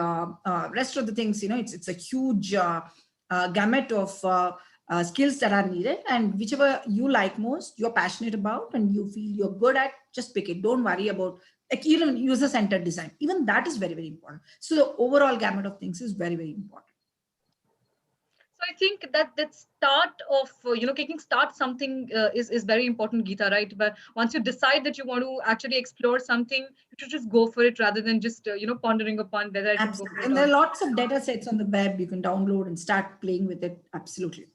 rest of the things, it's a huge gamut of skills that are needed, and whichever you like most, you're passionate about, and you feel you're good at, just pick it. Don't worry about, like, even user-centered design. Even that is very, very important. So the overall gamut of things is very, very important. So I think that start of kicking start something is very important, Geeta, right? But once you decide that you want to actually explore something, you should just go for it rather than just pondering upon whether I should go for it. And there are lots of data sets on the web you can download and start playing with it. Absolutely.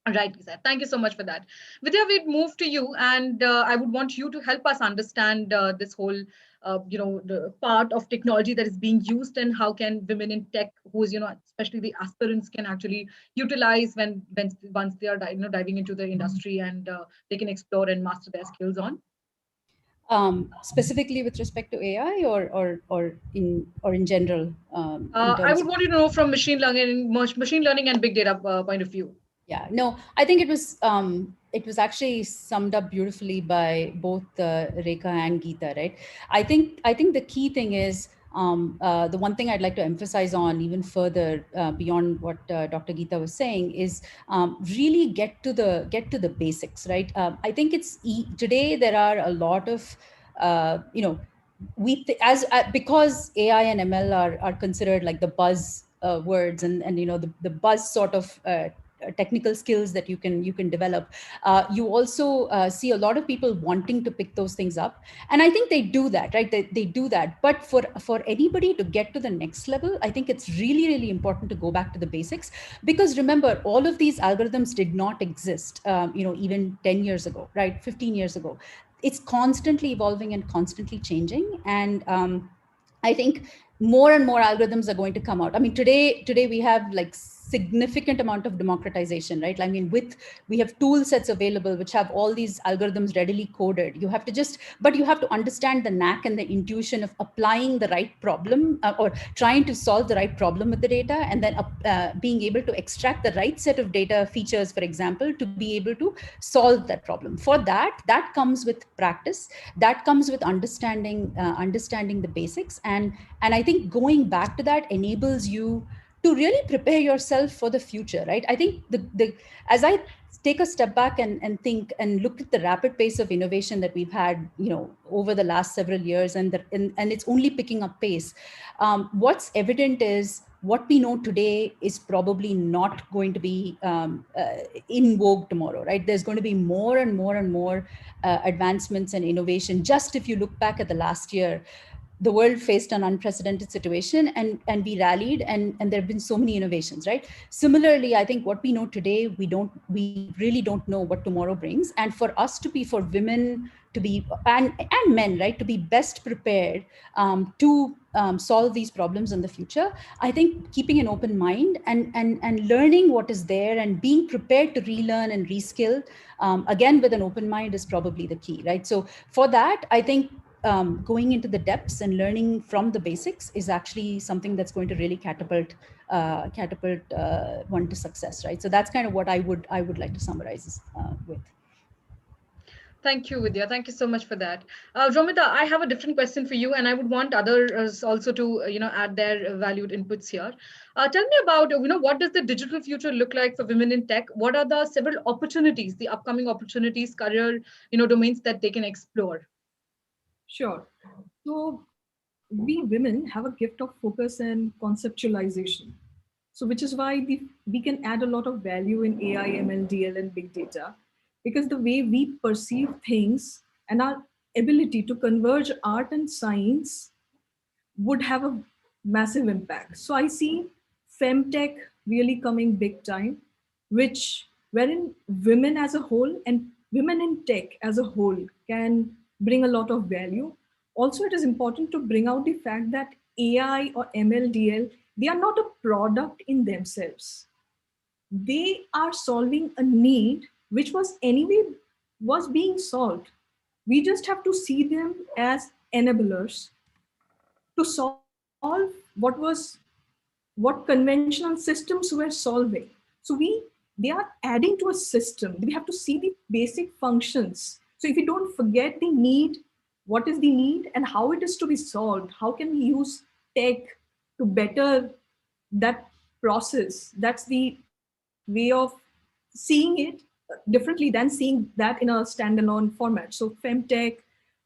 Right, Lisa. Thank you so much for that. Vidya, we'd move to you, and I would want you to help us understand this whole, the part of technology that is being used, and how can women in tech, who's, especially the aspirants, can actually utilize once they are, diving into the industry, and they can explore and master their skills on. Specifically with respect to AI, or in general. I would want you to know from machine learning and big data point of view. Yeah, no, I think it was actually summed up beautifully by both Rekha and Geeta, right? I think the key thing is the one thing I'd like to emphasize on even further beyond what Dr. Geeta was saying is really get to the basics, right? I think today there are a lot of because AI and ML are considered like the buzz words and the buzz sort of technical skills that you can develop. You also see a lot of people wanting to pick those things up, and I think they do that, right? They do that. But for anybody to get to the next level, I think it's really, really important to go back to the basics, because remember, all of these algorithms did not exist, even 10 years ago, right? 15 years ago. It's constantly evolving and constantly changing, and I think more and more algorithms are going to come out. I mean, today we have like significant amount of democratization, right? I mean, we have tool sets available which have all these algorithms readily coded. But you have to understand the knack and the intuition of applying the right problem or trying to solve the right problem with the data, and then being able to extract the right set of data features, for example, to be able to solve that problem. For that comes with practice, that comes with understanding the basics, and I think going back to that enables you to really prepare yourself for the future, right? I think as I take a step back and think and look at the rapid pace of innovation that we've had, over the last several years, and it's only picking up pace. What's evident is what we know today is probably not going to be in vogue tomorrow, right? There's going to be more and more and more advancements and innovation. Just if you look back at the last year, the world faced an unprecedented situation, and we rallied, and there have been so many innovations, right? Similarly, I think what we know today, we really don't know what tomorrow brings. And for women to be, and men, right, to be best prepared to solve these problems in the future, I think keeping an open mind and learning what is there and being prepared to relearn and reskill, again, with an open mind, is probably the key, right? So for that, I think going into the depths and learning from the basics is actually something that's going to really catapult one to success, right? So that's kind of what I would like to summarize with. Thank you, Vidya. Thank you so much for that. Romita, I have a different question for you, and I would want others also to add their valued inputs here. Tell me about what does the digital future look like for women in tech? What are the several opportunities, the upcoming opportunities, career domains that they can explore? Sure. So we women have a gift of focus and conceptualization. So which is why we can add a lot of value in AI, ML, DL, and big data, because the way we perceive things and our ability to converge art and science would have a massive impact. So I see femtech really coming big time, wherein women as a whole and women in tech as a whole can bring a lot of value. Also, it is important to bring out the fact that AI or ML, DL, they are not a product in themselves. They are solving a need which was anyway was being solved. We just have to see them as enablers to solve what conventional systems were solving. So they are adding to a system. We have to see the basic functions. So if we don't forget the need, what is the need and how it is to be solved, how can we use tech to better that process? That's the way of seeing it differently than seeing that in a standalone format. So femtech,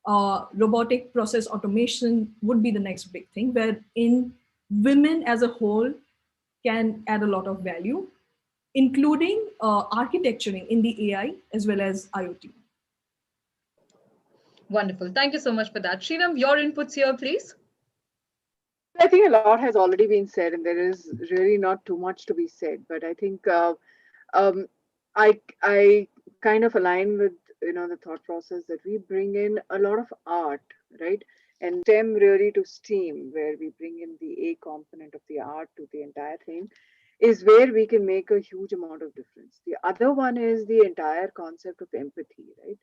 robotic process automation would be the next big thing, wherein women as a whole can add a lot of value, including architecturing in the AI as well as IoT. Wonderful. Thank you so much for that. Sriram, your inputs here, please. I think a lot has already been said, and there is really not too much to be said. But I think I kind of align with the thought process that we bring in a lot of art, right? And STEM really to STEAM, where we bring in the A component of the art to the entire thing, is where we can make a huge amount of difference. The other one is the entire concept of empathy, right?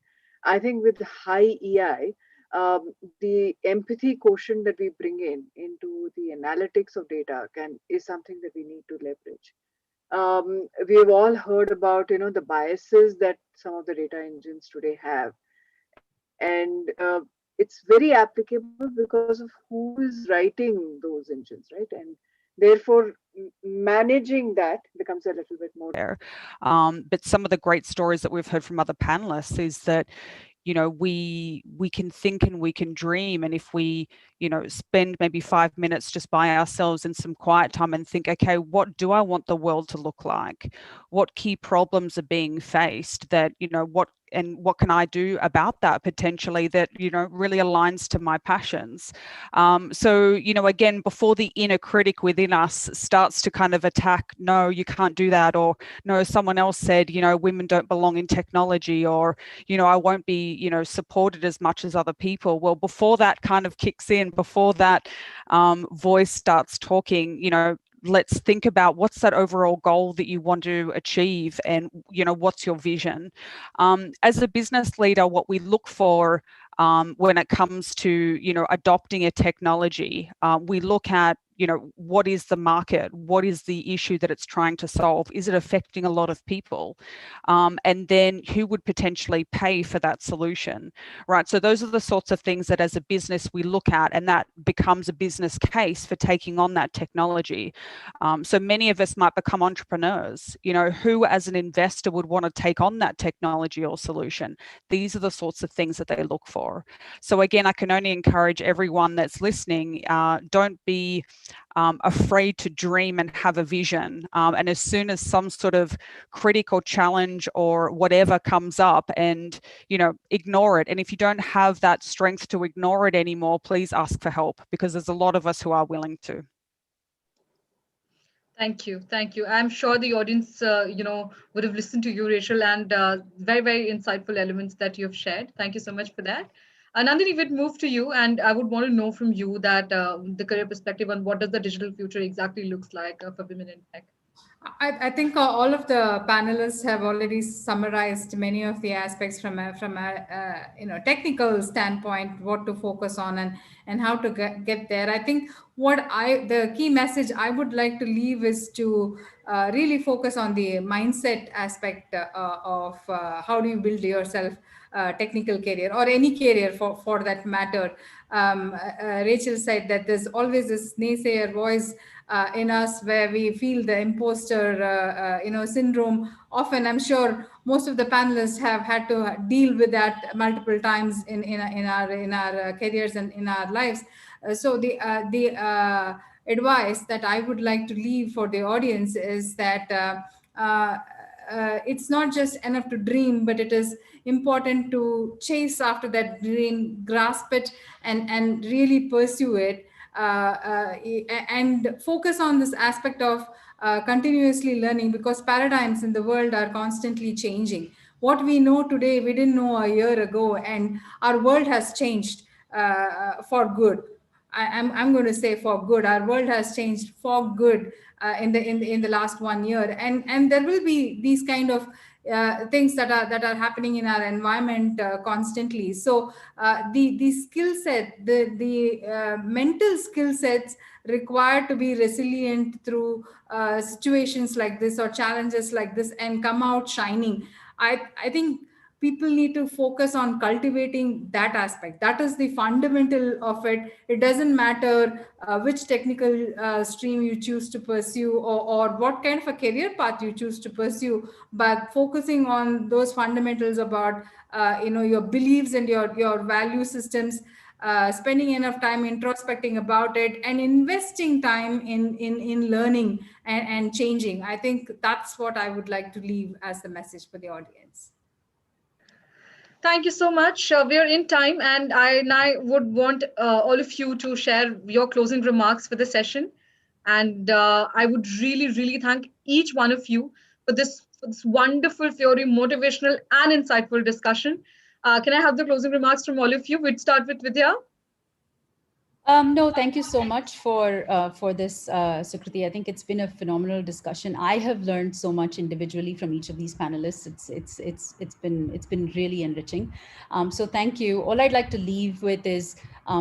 I think with high EI, the empathy quotient that we bring into the analytics of data is something that we need to leverage. We have all heard about the biases that some of the data engines today have, and it's very applicable because of who is writing those engines, right? And therefore managing that becomes a little bit more there. But some of the great stories that we've heard from other panelists is that we can think and we can dream, and if we spend maybe 5 minutes just by ourselves in some quiet time and think, okay, what do I want the world to look like? What key problems are being faced that what can I do about that potentially that really aligns to my passions? So again, before the inner critic within us starts to kind of attack, no, you can't do that, or no, someone else said women don't belong in technology, or I won't be supported as much as other people. Well, before that kind of kicks in, before that voice starts talking, let's think about what's that overall goal that you want to achieve, and what's your vision. As a business leader, what we look for when it comes to adopting a technology, we look at what is the market, what is the issue that it's trying to solve, is it affecting a lot of people, and then who would potentially pay for that solution, right? So those are the sorts of things that as a business we look at, and that becomes a business case for taking on that technology. So many of us might become entrepreneurs. Who as an investor would want to take on that technology or solution? These are the sorts of things that they look for. So again, I can only encourage everyone that's listening, don't be afraid to dream and have a vision. And as soon as some sort of critical challenge or whatever comes up, and ignore it. And if you don't have that strength to ignore it anymore, please ask for help, because there's a lot of us who are willing to. Thank you. Thank you. I'm sure the audience, would have listened to you, Rachel, and very, very insightful elements that you've shared. Thank you so much for that. Nandini, we'd move to you, and I would want to know from you that the career perspective on what does the digital future exactly looks like for women in tech. I think all of the panelists have already summarized many of the aspects from a technical standpoint, what to focus on and how to get there. I think the key message I would like to leave is to really focus on the mindset aspect of how do you build yourself technical career, or any career for that matter. Rachel said that there's always this naysayer voice in us where we feel the imposter syndrome. Often, I'm sure most of the panelists have had to deal with that multiple times in our careers and in our lives. So the advice that I would like to leave for the audience is that it's not just enough to dream, but it is important to chase after that dream, grasp it, and really pursue it, and focus on this aspect of continuously learning, because paradigms in the world are constantly changing. What we know today, we didn't know a year ago, and our world has changed for good. I'm going to say for good. Our world has changed for good in the last 1 year, and there will be these kind of things that are happening in our environment constantly. So the skill set, the mental skill sets required to be resilient through situations like this or challenges like this and come out shining. I think people need to focus on cultivating that aspect. That is the fundamental of it. It doesn't matter which technical stream you choose to pursue, or what kind of a career path you choose to pursue, but focusing on those fundamentals about your beliefs and your value systems, spending enough time introspecting about it, and investing time in learning and changing. I think that's what I would like to leave as the message for the audience. Thank you so much. We're in time, and I would want all of you to share your closing remarks for the session. And I would really, really thank each one of you for this wonderful, very motivational and insightful discussion. Can I have the closing remarks from all of you? We'd start with Vidya. No, thank you so much for this, Sukriti. I think it's been a phenomenal discussion. I have learned so much individually from each of these panelists. It's been really enriching. So thank you. All I'd like to leave with is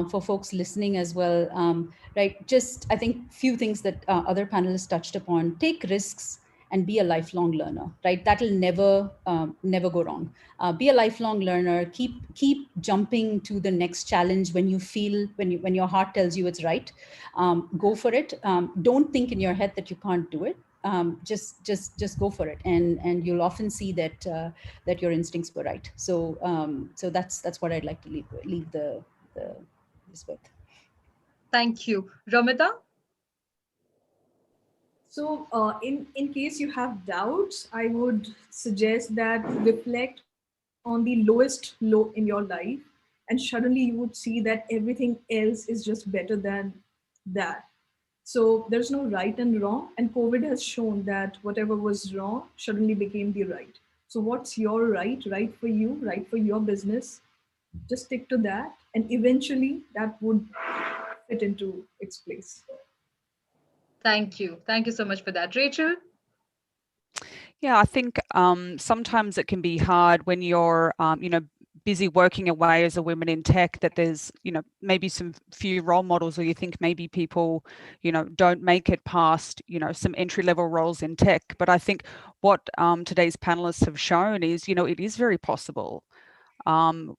for folks listening as well, right? Just I think few things that other panelists touched upon. Take risks and be a lifelong learner, right? That'll never go wrong. Be a lifelong learner. Keep jumping to the next challenge when you feel, when your heart tells you it's right. Go for it. Don't think in your head that you can't do it. Just go for it, and you'll often see that that your instincts were right. So so that's what I'd like to leave this with. Thank you, Ramita. So in case you have doubts, I would suggest that reflect on the lowest low in your life, and suddenly you would see that everything else is just better than that. So there's no right and wrong, and COVID has shown that whatever was wrong suddenly became the right. So what's your right for you, right for your business? Just stick to that, and eventually that would fit into its place. Thank you. Thank you so much for that. Rachel? Yeah, I think sometimes it can be hard when you're, busy working away as a woman in tech, that there's, maybe some few role models, or you think maybe people, don't make it past, some entry-level roles in tech. But I think what today's panelists have shown is, it is very possible.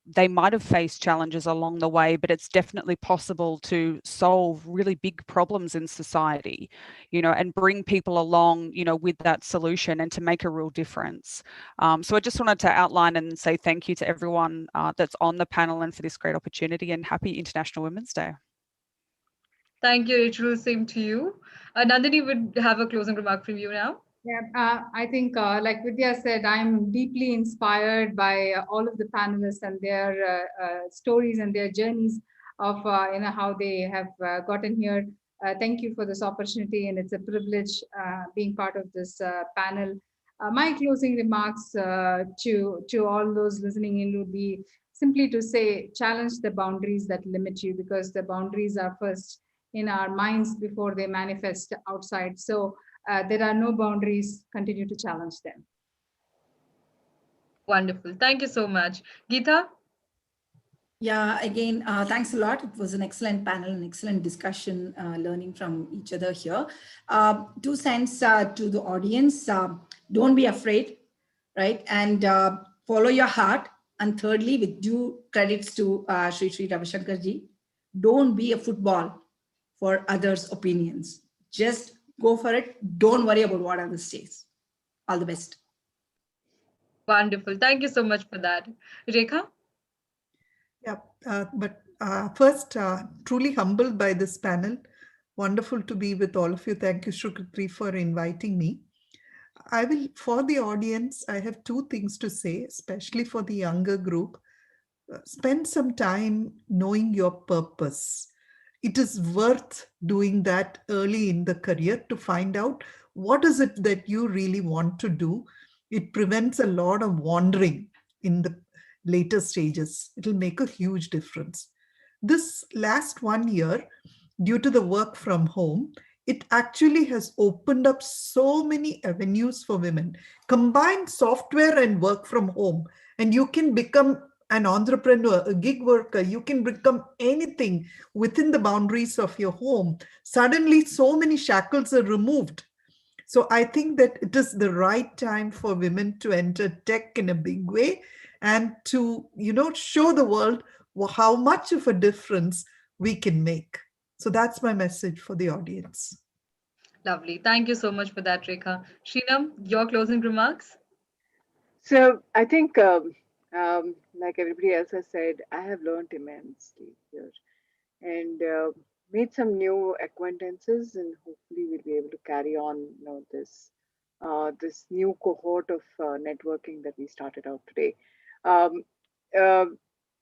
They might have faced challenges along the way, but it's definitely possible to solve really big problems in society, and bring people along, with that solution, and to make a real difference. So I just wanted to outline and say thank you to everyone that's on the panel, and for this great opportunity, and happy International Women's Day. Thank you, Rachel. Same to you. Nandini would have a closing remark from you now. Yeah, I think like Vidya said, I'm deeply inspired by all of the panelists and their stories and their journeys of how they have gotten here. Thank you for this opportunity, and it's a privilege being part of this panel. My closing remarks to all those listening in would be simply to say, challenge the boundaries that limit you, because the boundaries are first in our minds before they manifest outside. So there are no boundaries. Continue to challenge them. Wonderful. Thank you so much. Geeta? Yeah, again, thanks a lot. It was an excellent panel, an excellent discussion, learning from each other here. 2 cents to the audience. Don't be afraid, right? And follow your heart. And thirdly, with due credits to Sri Ravishankar ji, don't be a football for others' opinions. Just go for it. Don't worry about what others say. All the best. Wonderful. Thank you so much for that. Rekha? Yeah, but first, truly humbled by this panel. Wonderful to be with all of you. Thank you, Sukriti, for inviting me. For the audience, I have 2 things to say, especially for the younger group. Spend some time knowing your purpose. It is worth doing that early in the career to find out what is it that you really want to do. It prevents a lot of wandering in the later stages. It'll make a huge difference. this last 1 year, due to the work from home, it actually has opened up so many avenues for women. Combine software and work from home, and you can become an entrepreneur, a gig worker. You can become anything within the boundaries of your home. Suddenly, so many shackles are removed. So I think that it is the right time for women to enter tech in a big way and to, show the world how much of a difference we can make. So that's my message for the audience. Lovely. Thank you so much for that, Rekha. Shinam, your closing remarks? So I think, like everybody else has said, I have learned immensely here and made some new acquaintances, and hopefully we'll be able to carry on, this new cohort of networking that we started out today. Um, uh,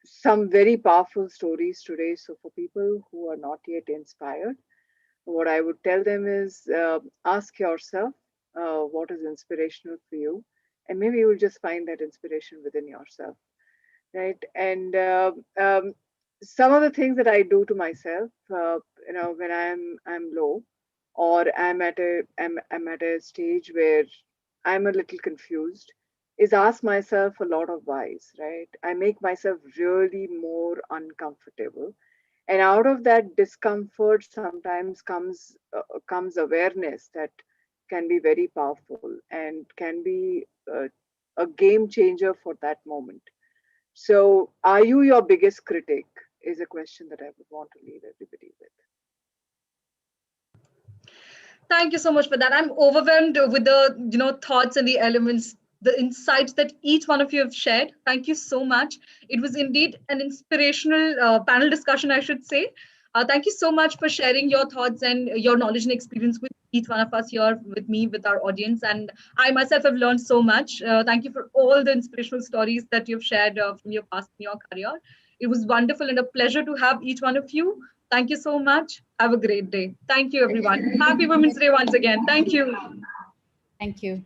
some very powerful stories today. So for people who are not yet inspired, what I would tell them is ask yourself what is inspirational for you, and maybe you will just find that inspiration within yourself, right? And some of the things that I do to myself, when I'm low, or I'm at a stage where I'm a little confused, is ask myself a lot of whys, right? I make myself really more uncomfortable, and out of that discomfort sometimes comes awareness that can be very powerful and can be a game changer for that moment. So are you your biggest critic is a question that I would want to leave everybody with. Thank you so much for that. I'm overwhelmed with the thoughts and the elements, the insights that each one of you have shared. Thank you so much. It was indeed an inspirational panel discussion, I should say. Thank you so much for sharing your thoughts and your knowledge and experience with each one of us here, with me, with our audience. And I myself have learned so much. Thank you for all the inspirational stories that you've shared from your past and your career. It was wonderful and a pleasure to have each one of you. Thank you so much. Have a great day. Thank you, everyone. Happy Women's Day once again. Thank you. Thank you.